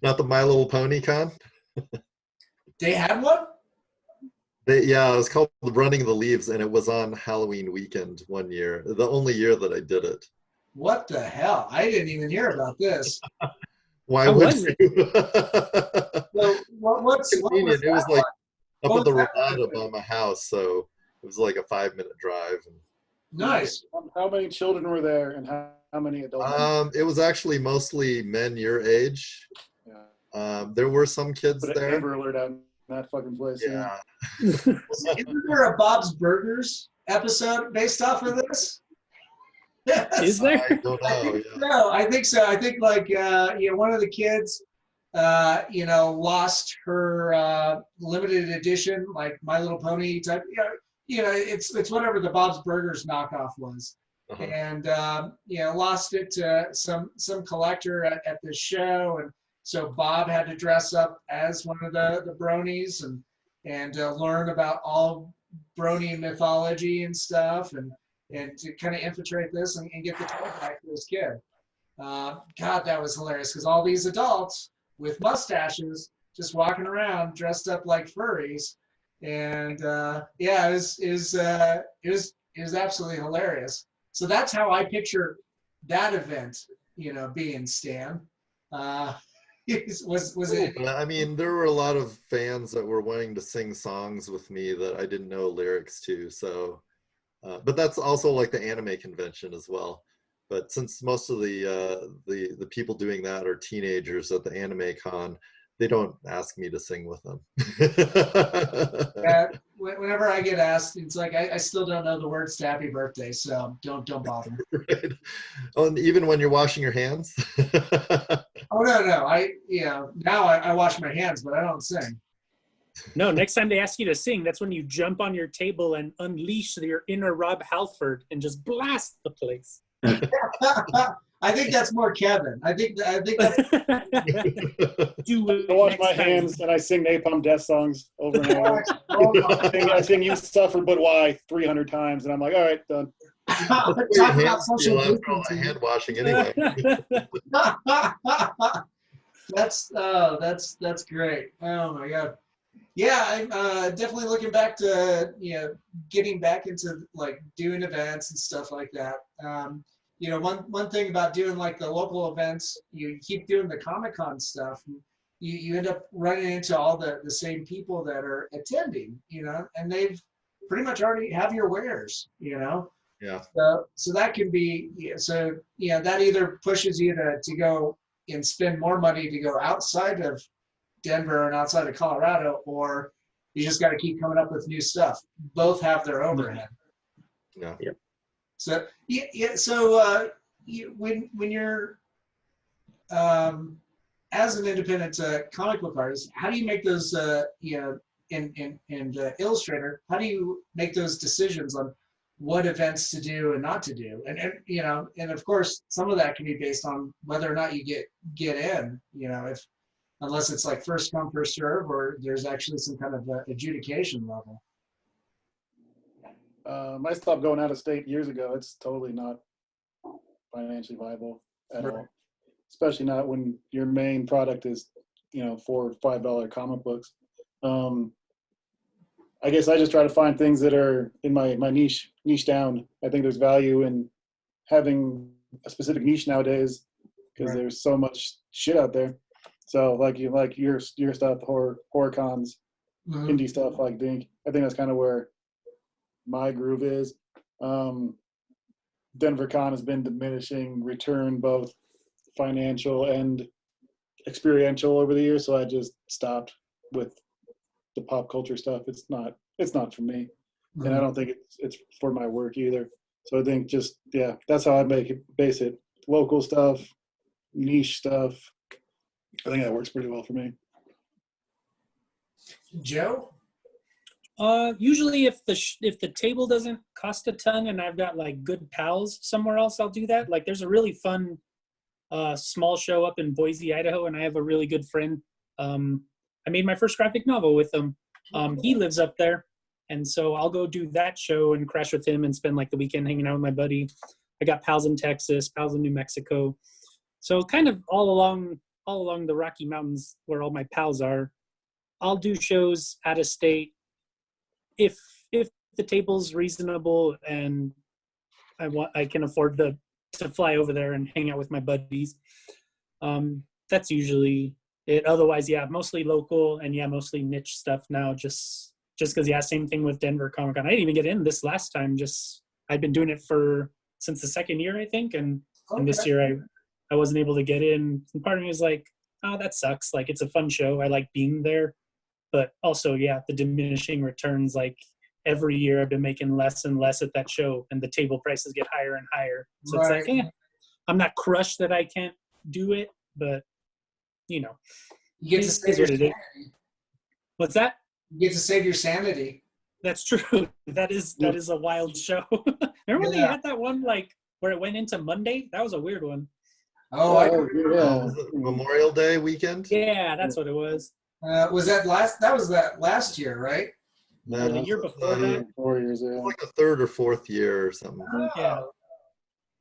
Not the My Little Pony Con? They had one? Yeah, it was called Running the Leaves, and it was on Halloween weekend one year. The only year that I did it. What the hell? I didn't even hear about this. Why How would was it? you? So what was Convenient. It was that like like? up at the What was that Ramada like? by my house, so it was like a 5-minute drive. Nice. How many children were there, and how many adults? It was actually mostly men your age. Yeah. There were some kids Put an there. Amber Alert out in that fucking place. Yeah. Isn't there a Bob's Burgers episode based off of this? Is there? I don't I know. think Yeah. so. I think so. I think like you know, one of the kids you know, lost her limited edition, like My Little Pony type. You know, it's whatever the Bob's Burgers knockoff was, Uh-huh. and you know, lost it to some collector at this show, and so Bob had to dress up as one of the bronies and learn about all brony mythology and stuff, and to kind of infiltrate this and get the toy back to this kid. God, that was hilarious because all these adults with mustaches just walking around dressed up like furries, and yeah, it was absolutely hilarious. So that's how I picture that event, you know, being, Stan. Was it? But I mean, there were a lot of fans that were wanting to sing songs with me that I didn't know lyrics to. So, but that's also like the anime convention as well. But since most of the people doing that are teenagers at the anime con, they don't ask me to sing with them. Yeah, whenever I get asked, it's like I still don't know the words to Happy Birthday, so don't bother. Right. Oh, and even when you're washing your hands. Oh no, now I wash my hands, but I don't sing. No, next time they ask you to sing, that's when you jump on your table and unleash your inner Rob Halford and just blast the place. I think that's more Kevin. I think that's Do it I wash next my time. hands and I sing Napalm Death songs over and over. oh my I sing "You Suffer But Why" 300 times, and I'm like, all right, done. God. Your Talk about hands social feel after all that distancing. hand washing anyway. That's great. Oh my God. Yeah, I'm definitely looking back to, you know, getting back into like doing events and stuff like that. You know, one thing about doing like the local events, you keep doing the Comic-Con stuff, you end up running into all the same people that are attending, you know, and they've pretty much already have your wares, you know. Yeah. So that can be, so, you know, that either pushes you to go and spend more money to go outside of Denver and outside of Colorado, or you just got to keep coming up with new stuff. Both have their overhead. Yeah. Yep. So yeah. So when you're as an independent comic book artist, how do you make those you know, in Illustrator? How do you make those decisions on what events to do and not to do? And you know, and of course, some of that can be based on whether or not you get in. You know, if unless it's like first come, first serve, or there's actually some kind of adjudication level. I stopped going out of state years ago. It's totally not financially viable at Right. all, especially not when your main product is, $4 or $5 comic books. I guess I just try to find things that are in my niche down. I think there's value in having a specific niche nowadays because Right. there's so much shit out there. So like your stuff, horror cons, Mhm. indie stuff like Dink. I think that's kind of where my groove is. Denver Con has been diminishing return, both financial and experiential over the years. So I just stopped with the pop culture stuff. It's not for me, and I don't think it's for my work either. So I think just that's how I base it. Local stuff, niche stuff. I think that works pretty well for me. Joe? Usually if the table doesn't cost a ton and I've got like good pals somewhere else, I'll do that. Like there's a really fun small show up in Boise, Idaho, and I have a really good friend. I made my first graphic novel with him. He lives up there, and so I'll go do that show and crash with him and spend like the weekend hanging out with my buddy. I got pals in Texas, pals in New Mexico, so kind of all along the Rocky Mountains where all my pals are. I'll do shows out of state if the table's reasonable and I can afford to fly over there and hang out with my buddies. That's usually it. Otherwise, mostly local and mostly niche stuff now. Just because same thing with Denver Comic Con. I didn't even get in this last time. I've been doing it since the second year, I think, and this year I wasn't able to get in. And part of me was like, oh, that sucks. Like it's a fun show. I like being there, but also the diminishing returns. Like every year I've been making less and less at that show, and the table prices get higher and higher. So it's like, I'm not crushed that I can't do it, but you get to save your sanity. What's that? You get to save your sanity. That's true. That is a wild show. Remember when they had that one like where it went into Monday? That was a weird one. Oh, was it Memorial Day weekend? Yeah, that's what it was. Was that last year, right? No, the year before that. 4 years, yeah. Like the third or fourth year or something. Yeah.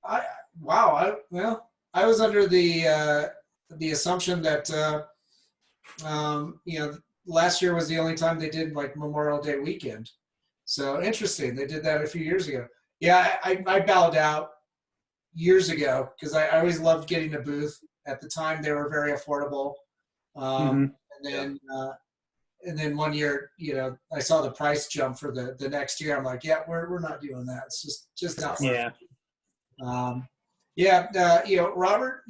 I was under the assumption that last year was the only time they did like Memorial Day weekend. So interesting, they did that a few years ago. Yeah, I bowed out years ago because I always loved getting a booth. At the time, they were very affordable. And then one year, I saw the price jump for the next year. I'm like, we're not doing that. It's just not worth it. Robert,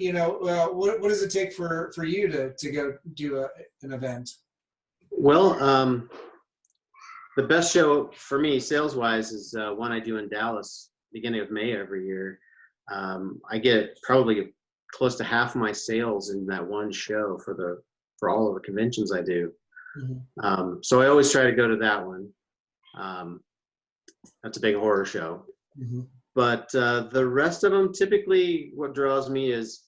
what does it take for you to go do an event? Well, the best show for me, sales-wise, is one I do in Dallas, beginning of May every year. I get probably close to half my sales in that one show for all of the conventions I do. Mm-hmm. So I always try to go to that one. That's a big horror show. Mm-hmm. But the rest of them, typically what draws me is,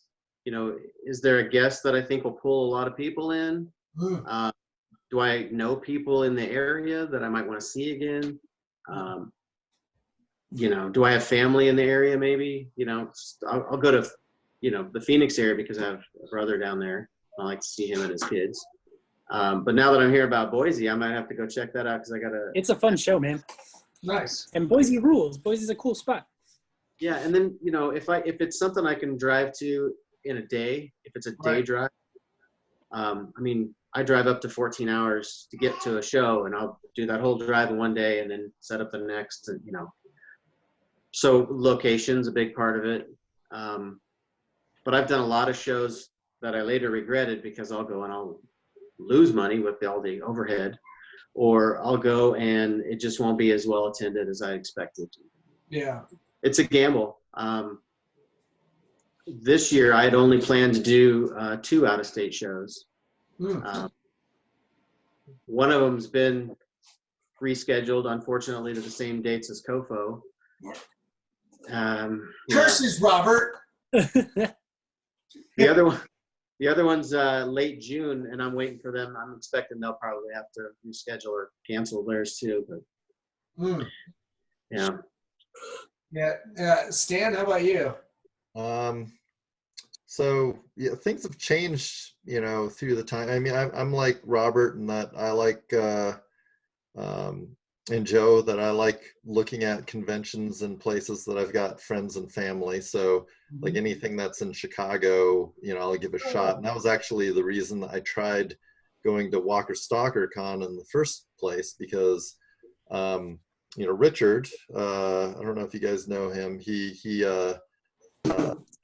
is there a guest that I think will pull a lot of people in? Do I know people in the area that I might want to see again? Do I have family in the area maybe? I'll go to, the Phoenix area because I have a brother down there. I like to see him and his kids. But now that I'm here about Boise, I might have to go check that out because It's a fun show, man. Nice. And Boise rules. Boise's a cool spot. Yeah, and then if it's something I can drive to in a day, if it's a day drive, I drive up to 14 hours to get to a show, and I'll do that whole drive in one day and then set up the next. And so location's a big part of it. But I've done a lot of shows that I later regretted because I'll go and I'll lose money with all the overhead, or I'll go and it just won't be as well attended as I expected. Yeah. It's a gamble. This year I had only planned to do 2 out-of-state shows. One of them's been rescheduled, unfortunately, to the same dates as COFOH. Curses, Robert. The other one's late June, and I'm waiting for them. I'm expecting they'll probably have to reschedule or cancel theirs too. But Yeah. Stan, how about you? So yeah, things have changed, through the time. I mean, I'm like Robert in that I like, and Joe, that I like looking at conventions and places that I've got friends and family. So like anything that's in Chicago, I'll give a shot. And that was actually the reason that I tried going to Walker Stalker Con in the first place, because, Richard, I don't know if you guys know him. He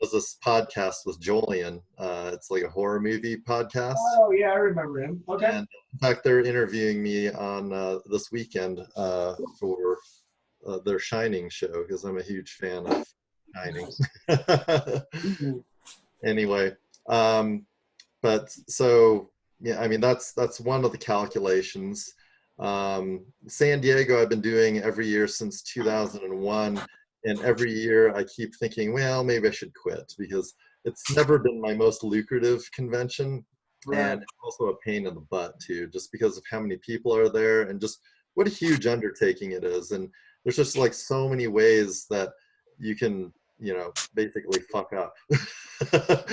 does this podcast with Jolien. It's like a horror movie podcast. Oh yeah, I remember him. Okay. And in fact, they're interviewing me on this weekend for their Shining show, because I'm a huge fan of Shining. Anyway, but so yeah, I mean that's one of the calculations. San Diego, I've been doing every year since 2001. And every year I keep thinking, well, maybe I should quit, because it's never been my most lucrative convention. Right. And it's also a pain in the butt too, just because of how many people are there and just what a huge undertaking it is. And there's just like so many ways that you can, basically fuck up.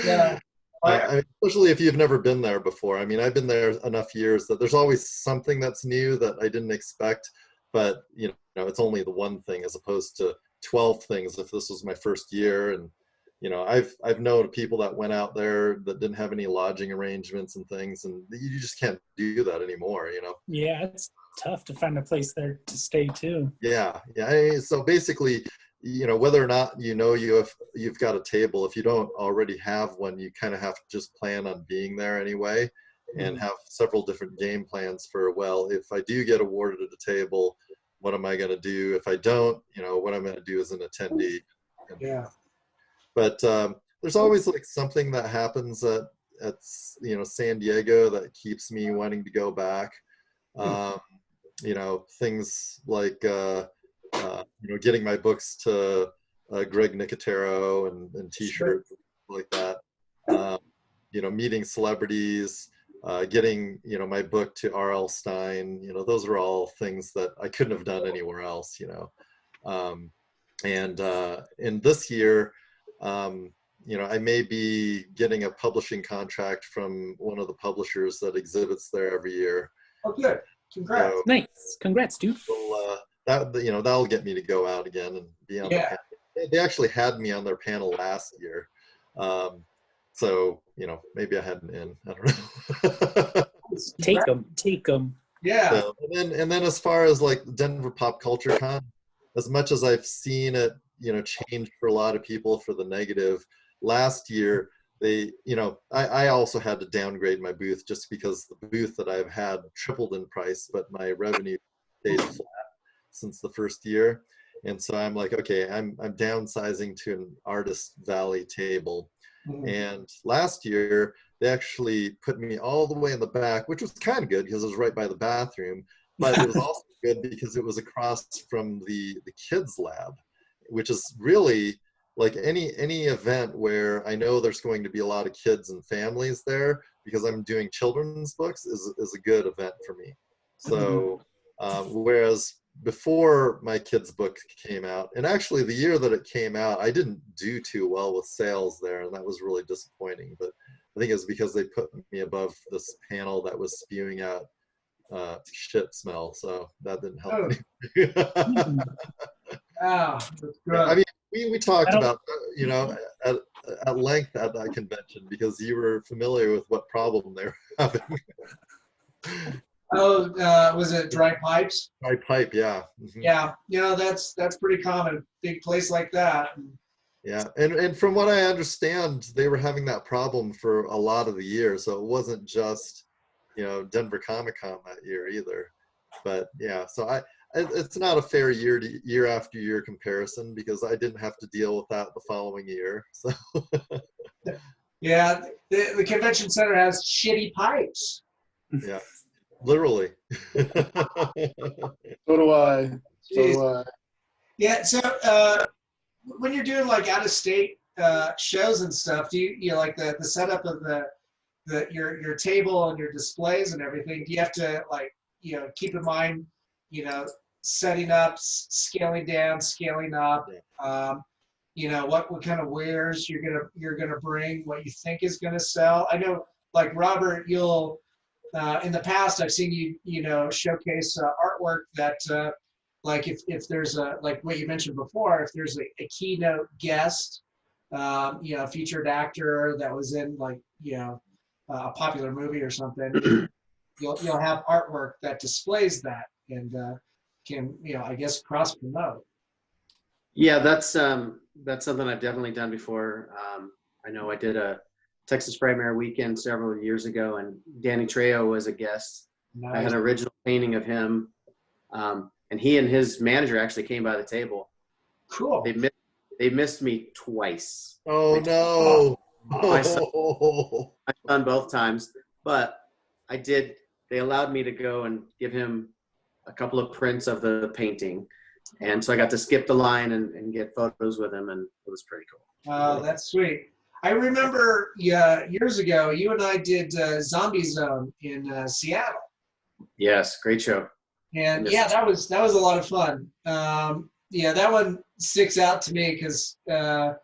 Yeah. I mean, especially if you've never been there before. I mean, I've been there enough years that there's always something that's new that I didn't expect, but it's only the one thing as opposed to 12 things if this was my first year. And I've known people that went out there that didn't have any lodging arrangements and things, and you just can't do that anymore. Yeah, it's tough to find a place there to stay too. Yeah. So basically, whether or not you've got a table, if you don't already have one, you kind of have to just plan on being there anyway, and have several different game plans for, well, if I do get awarded a table, what am I going to do? If I don't, what I'm going to do as an attendee. Yeah. But there's always like something that happens at San Diego that keeps me wanting to go back. Things like getting my books to Greg Nicotero and T-shirts like that. Meeting celebrities. Getting my book to R.L. Stein, those are all things that I couldn't have done anywhere else. And in this year, I may be getting a publishing contract from one of the publishers that exhibits there every year. Oh, good. Congrats. So, Nice. Congrats, dude. that'll get me to go out again and be on the panel. They actually had me on their panel last year. So, maybe I had an in. I don't know. Take them. Yeah. So, and then as far as like Denver Pop Culture Con, as much as I've seen it, change for a lot of people for the negative, last year, I also had to downgrade my booth just because the booth that I've had tripled in price, but my revenue stayed flat since the first year. And so I'm like, okay, I'm downsizing to an Artist Valley table. And last year, they actually put me all the way in the back, which was kind of good because it was right by the bathroom. But it was also good because it was across from the kids lab, which is really like any event where I know there's going to be a lot of kids and families there, because I'm doing children's books, is a good event for me. So whereas before my kids' book came out, and actually the year that it came out, I didn't do too well with sales there, and that was really disappointing. But I think it's because they put me above this panel that was spewing out shit smell, so that didn't help me. That's good. I mean, we talked about at length at that convention, because you were familiar with what problem they were having. Oh, was it dry pipes? Dry pipe, yeah. Yeah, that's pretty common. Big place like that. Yeah, and from what I understand, they were having that problem for a lot of the year, so it wasn't just Denver Comic Con that year either. But yeah, so it's not a fair year after year comparison, because I didn't have to deal with that the following year. So yeah, the convention center has shitty pipes. yeah, literally. So do I. Yeah, so when you're doing like out of state shows and stuff, do you like the setup of your table and your displays and everything? Do you have to keep in mind setting up, scaling down, scaling up? what kind of wares you're gonna bring, what you think is gonna sell. I know, like Robert, you'll in the past I've seen you showcase artwork that like if there's like what you mentioned before, if there's a keynote guest, a featured actor that was in like a popular movie or something, you'll have artwork that displays that and can I guess cross promote. Yeah, that's something I've definitely done before. I know I did a Texas Primary Weekend several years ago, and Danny Trejo was a guest. Nice. I had an original painting of him, and he and his manager actually came by the table. Cool. They missed me twice. Oh no! My son both times, but I did. They allowed me to go and give him a couple of prints of the painting, and so I got to skip the line and get photos with him, and it was pretty cool. Oh, that's sweet. I remember years ago, you and I did Zombie Zone in Seattle. Yes, great show. And yeah, that was a lot of fun. That one sticks out to me because I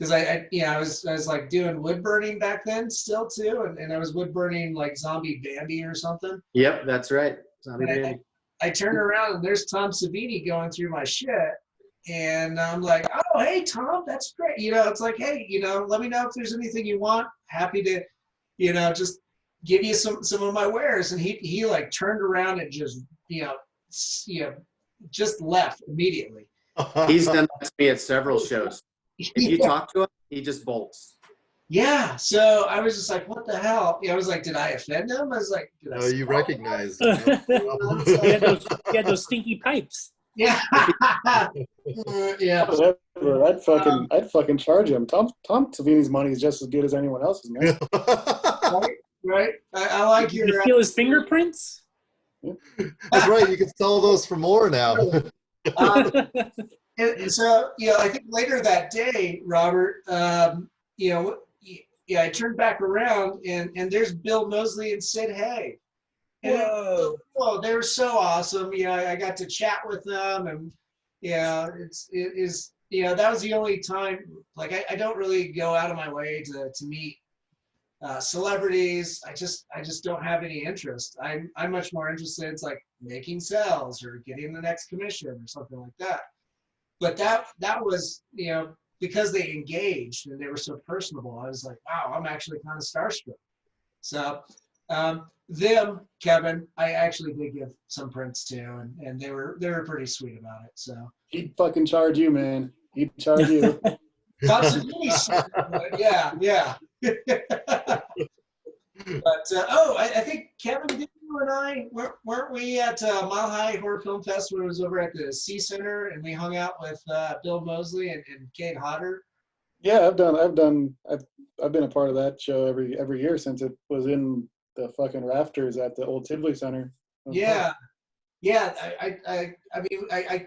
was like doing wood burning back then still too, and I was wood burning like Zombie Bambi or something. Yep, that's right. Zombie Bambi. I turned around and there's Tom Savini going through my shit. And I'm like, oh, hey, Tom, that's great. It's like, hey, let me know if there's anything you want. Happy to, just give you some of my wares. And he like turned around and just, just left immediately. He's done that to me at several shows. If you talk to him, he just bolts. Yeah. So I was just like, what the hell? I was like, did I offend him? I was like, No, you recognized. He had those stinky pipes. Yeah. Yeah. Whatever. I'd fucking charge him. Tom Savini's money is just as good as anyone else's, man. Right. I like You your. feel his fingerprints? That's right. You can sell those for more now. And so, I think later that day, Robert, I turned back around and there's Bill Moseley and Sid Haig. And whoa, they were so awesome. I got to chat with them, and that was the only time. Like I don't really go out of my way to meet celebrities. I just don't have any interest. I'm much more interested in like making sales or getting the next commission or something like that. But that was because they engaged and they were so personable. I was like, wow, I'm actually kind of starstruck. So. Them, Kevin, I actually did give some prints to, and they were pretty sweet about it. So He'd fucking charge you, man. He'd charge you. yeah. But I think Kevin, did you and I weren't we at Mile High Horror Film Fest when it was over at the C Center, and we hung out with Bill Moseley and Kate Hodder? Yeah, I've been a part of that show every year since it was in the fucking rafters at the old Tivoli Center. Yeah. I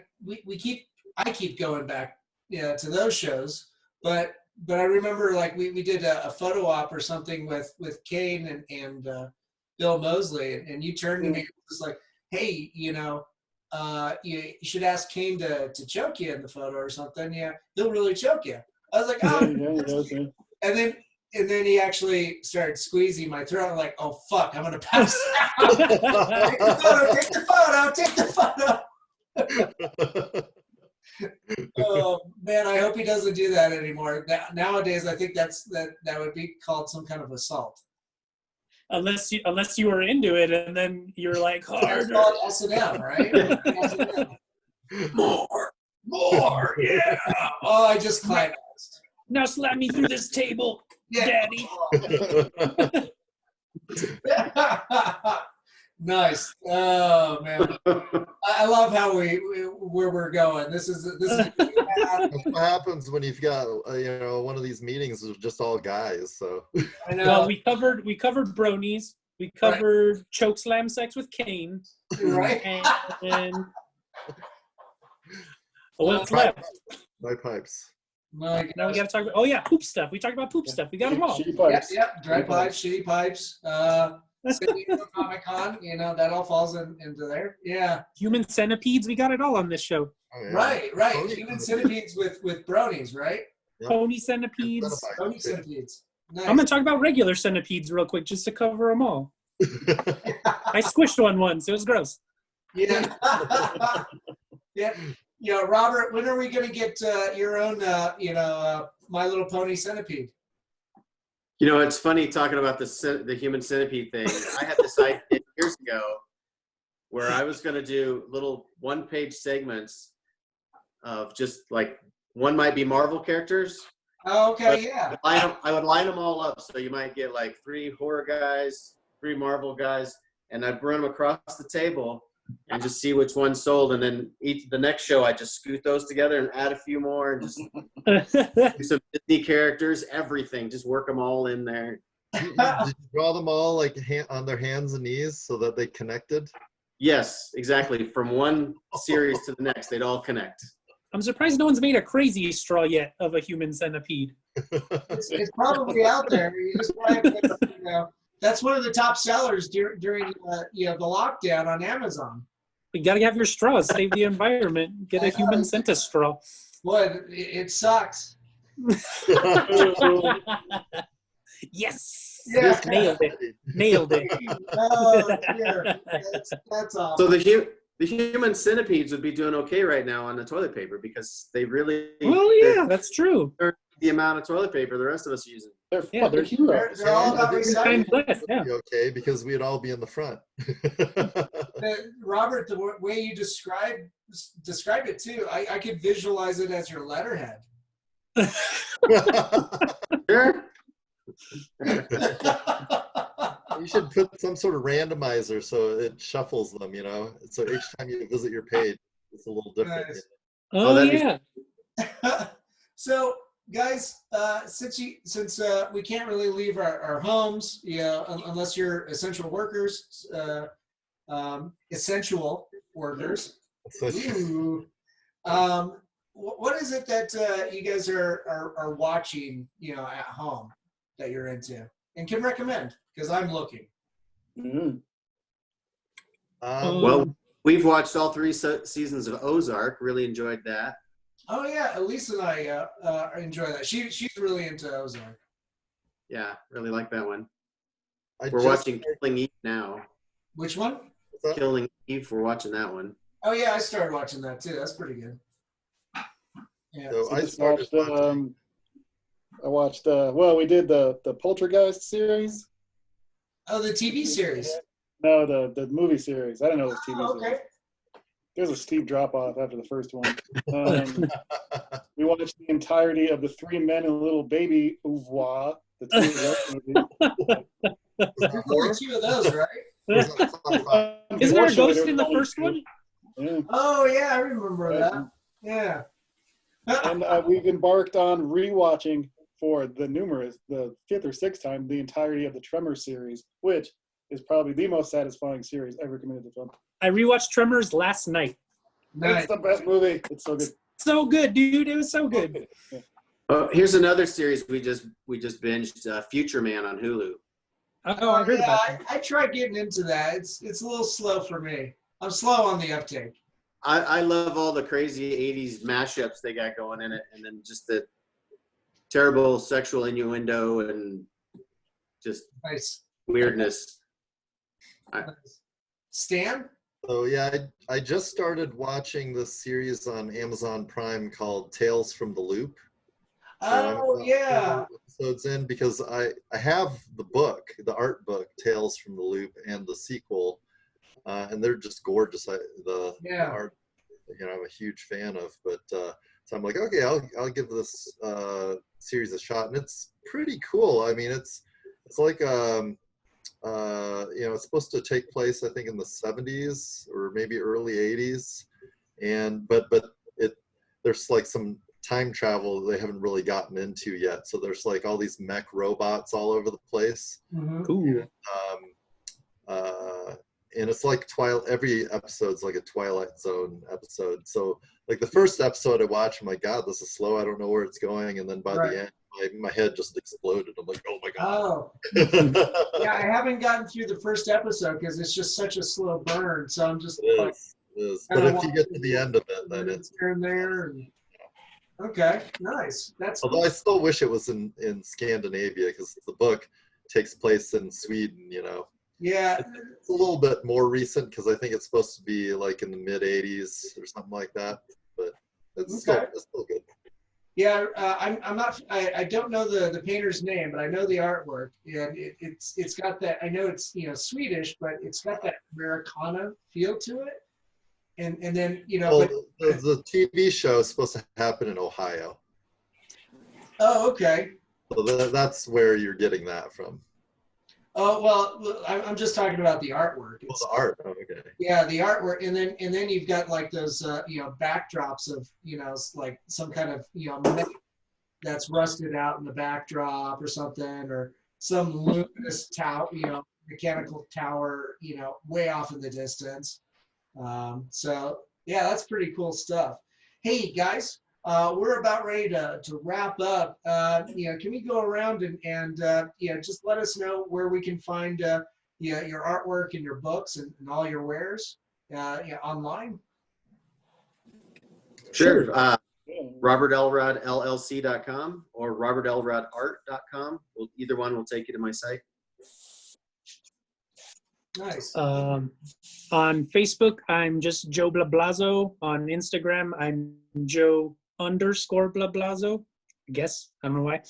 keep going back, to those shows, but I remember like we did a photo op or something with Kane and Bill Moseley, and you turned to me and was like, hey, you should ask Kane to choke you in the photo or something. Yeah, he'll really choke you. I was like, oh. Yeah. And then he actually started squeezing my throat. I'm like, oh, fuck, I'm going to pass out. Take the photo. Oh, man, I hope he doesn't do that anymore. Nowadays, I think that would be called some kind of assault. Unless you were into it, and then you're like, harder. It's called S&M, right? S&M. More, yeah. Oh, I just climaxed. Now slap me through this table. Yeah. Daddy. Nice. Oh man, I love how where we're going. This is. That's what happens when you've got one of these meetings is just all guys. So I know. Well, we covered bronies. We covered choke slam sex with Kane. Right. And what's left? My pipes. Now we got to talk about poop stuff. We talked about poop stuff. We got them all. Shitty pipes. Yep. Dry pipes, shitty pipes. San Diego Comic-Con, you know, that all falls into there. Yeah. Human centipedes, we got it all on this show. Oh, yeah. Right. Pony Human centipedes. centipedes with bronies, right? Yep. Pony centipedes. Centipedes. Pony centipedes. Nice. I'm gonna talk about regular centipedes real quick just to cover them all. I squished one once. It was gross. Yeah. Yeah. You know, Robert, when are we going to get your own, My Little Pony centipede? You know, it's funny talking about the human centipede thing. I had this idea years ago where I was going to do little one-page segments of just like, one might be Marvel characters. Oh, okay, yeah. I would line them all up. So you might get like 3 horror guys, 3 Marvel guys, and I'd run them across the table and just see which one sold. And then the next show, I just scoot those together and add a few more and just do some Disney characters, everything. Just work them all in there. Did you draw them all like on their hands and knees so that they connected? Yes, exactly. From one series to the next, they'd all connect. I'm surprised no one's made a crazy straw yet of a human centipede. It's probably out there. You just that's one of the top sellers during the lockdown on Amazon. You gotta have your straws, save the environment. Get a human centistraw. Boy, it sucks. Yes. Yeah. Nailed it. Oh, dear. That's awesome. So the human centipedes would be doing okay right now on the toilet paper because they really Well, yeah, that's true. the amount of toilet paper the rest of us are using. They're Yeah, they're heroes. They're all about Time recycling. left, yeah. Be okay, because we'd all be in the front. Robert, the way you described it too, I could visualize it as your letterhead. Sure. You should put some sort of randomizer so it shuffles them, you know? So each time you visit your page, it's a little different. Nice. Oh, that'd be yeah. So, guys, since we can't really leave our homes, unless you're essential workers, Ooh. What is it that you guys are watching, at home that you're into and can recommend? Because I'm looking. Well, we've watched all 3 seasons of Ozark. Really enjoyed that. Oh yeah, Elise and I enjoy that. She's really into Ozark. Yeah, really like that one. I We're just- watching Killing Eve now. Which one? Killing Eve, we're watching that one. Oh yeah, I started watching that too. That's pretty good. Yeah. So I just started watched, watching. I watched, well, we did the Poltergeist series. Oh, the TV series. No, the movie series. I don't know it was TV Oh, series. okay. There's a steep drop off after the first one. We watched the entirety of the 3 Men and a Little Baby oeuvre. The 2 movie. There's only 2 of those, right? Isn't there a Unfortunately, ghost in the only first 2. one? Yeah. Oh yeah, I remember that. Yeah. And we've embarked on rewatching for the 5th or 6th time the entirety of the Tremors series, which is probably the most satisfying series ever committed to film. I rewatched Tremors last night. Nice. It's the best movie. It's so good. So good, dude. It was so good. Here's another series we just binged, Future Man on Hulu. Oh, I heard yeah, about that. I tried getting into that. It's a little slow for me. I'm slow on the uptake. I love all the crazy 80s mashups they got going in it, and then just the terrible sexual innuendo and just Nice. weirdness. Stan? So yeah, I just started watching this series on Amazon Prime called Tales from the Loop. So I'm Oh about yeah. 4 episodes in because I have the book, the art book, Tales from the Loop, and the sequel, and they're just gorgeous. The art, I'm a huge fan of. But so I'm like, okay, I'll give this series a shot, and it's pretty cool. I mean, it's like it's supposed to take place, I think, in the 70s or maybe early 80s, and but there's like some time travel they haven't really gotten into yet. So there's like all these mech robots all over the place. Mm-hmm. Cool. and it's like every episode's like a Twilight Zone episode. So like the first episode I watched, I'm like, God, this is slow. I don't know where it's going. And then by the end, my head just exploded. I'm like, oh my God. Oh, yeah, I haven't gotten through the first episode because it's just such a slow burn. So I'm just like, it is. But if you get to the end of it, then it's here and there. And, okay, nice. That's although I still wish it was in Scandinavia, because the book takes place in Sweden, you know. Yeah. It's a little bit more recent because I think it's supposed to be like in the mid 80s or something like that. But it's still good. Yeah, I'm not. I don't know the painter's name, but I know the artwork, and it's got that. I know it's Swedish, but it's got that Americana feel to it. And then Well, the TV show is supposed to happen in Ohio. Oh, okay. So that's where you're getting that from. Oh well, I'm just talking about the artwork. Oh, the art. Oh, okay. Yeah, the artwork, and then you've got like those backdrops of like some kind of that's rusted out in the backdrop or something, or some luminous tower, mechanical tower, way off in the distance. So yeah, that's pretty cool stuff. Hey guys, we're about ready to wrap up. Can we go around and just let us know where we can find your artwork and your books and all your wares online? Sure. RobertElrodLLC.com or RobertElrodArt.com. Either one will take you to my site. Nice. On Facebook, I'm just Joe Blablazo. On Instagram, I'm Joe_Blablazo. I guess. I don't know why.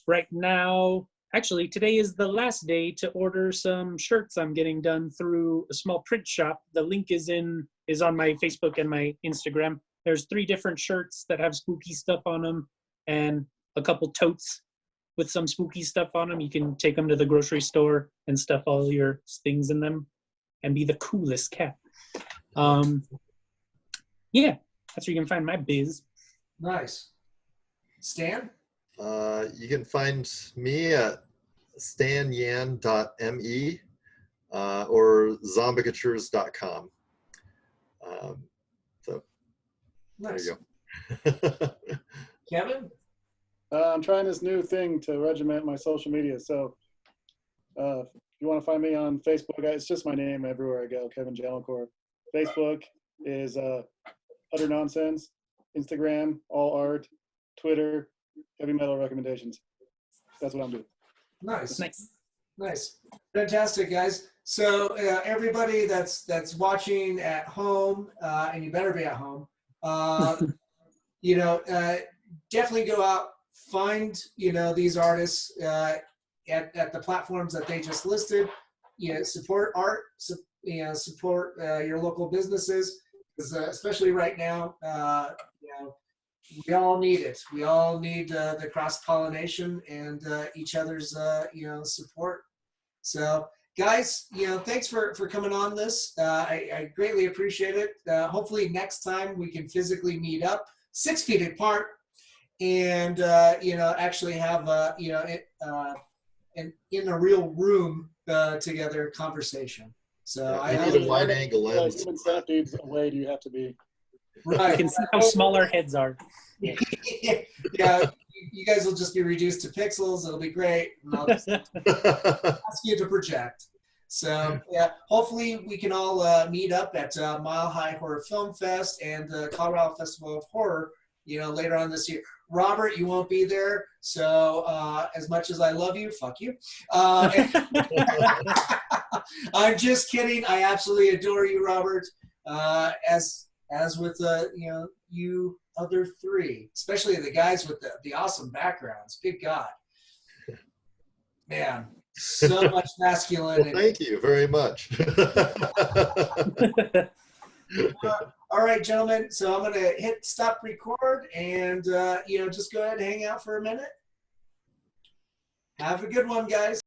Right now, actually, today is the last day to order some shirts I'm getting done through a small print shop. The link is on my Facebook and my Instagram. There's 3 different shirts that have spooky stuff on them and a couple totes with some spooky stuff on them. You can take them to the grocery store and stuff all your things in them and be the coolest cat. Yeah, that's where you can find my biz. Nice. Stan? You can find me at stanyan.me or zombicatures.com. So Nice. there you go. Kevin? I'm trying this new thing to regiment my social media. So if you want to find me on Facebook, it's just my name everywhere I go, Kevin Gentilcore. Facebook is Utter Nonsense. Instagram, All Art. Twitter, Heavy Metal Recommendations. That's what I'm doing. Nice. Nice. Fantastic, guys. So everybody that's watching at home, and you better be at home, definitely go out, find these artists at the platforms that they just listed. Support art. Support your local businesses, because especially right now, we all need it. We all need the cross-pollination and each other's support. So guys, thanks for coming on this. I greatly appreciate it. Hopefully next time we can physically meet up 6 feet apart and actually have in a real room together conversation. So I need a wide angle lens. Human centipedes away do you have to be? Right. You can see how small our heads are. Yeah, you guys will just be reduced to pixels. It'll be great. And I'll just ask you to project. So yeah, hopefully we can all meet up at Mile High Horror Film Fest and the Colorado Festival of Horror, later on this year. Robert, you won't be there, so as much as I love you, fuck you. I'm just kidding. I absolutely adore you, Robert. As with you other 3, especially the guys with the awesome backgrounds. Good God, man, so much masculinity. Well, thank you very much. All right, gentlemen. So I'm gonna hit stop record and just go ahead and hang out for a minute. Have a good one, guys.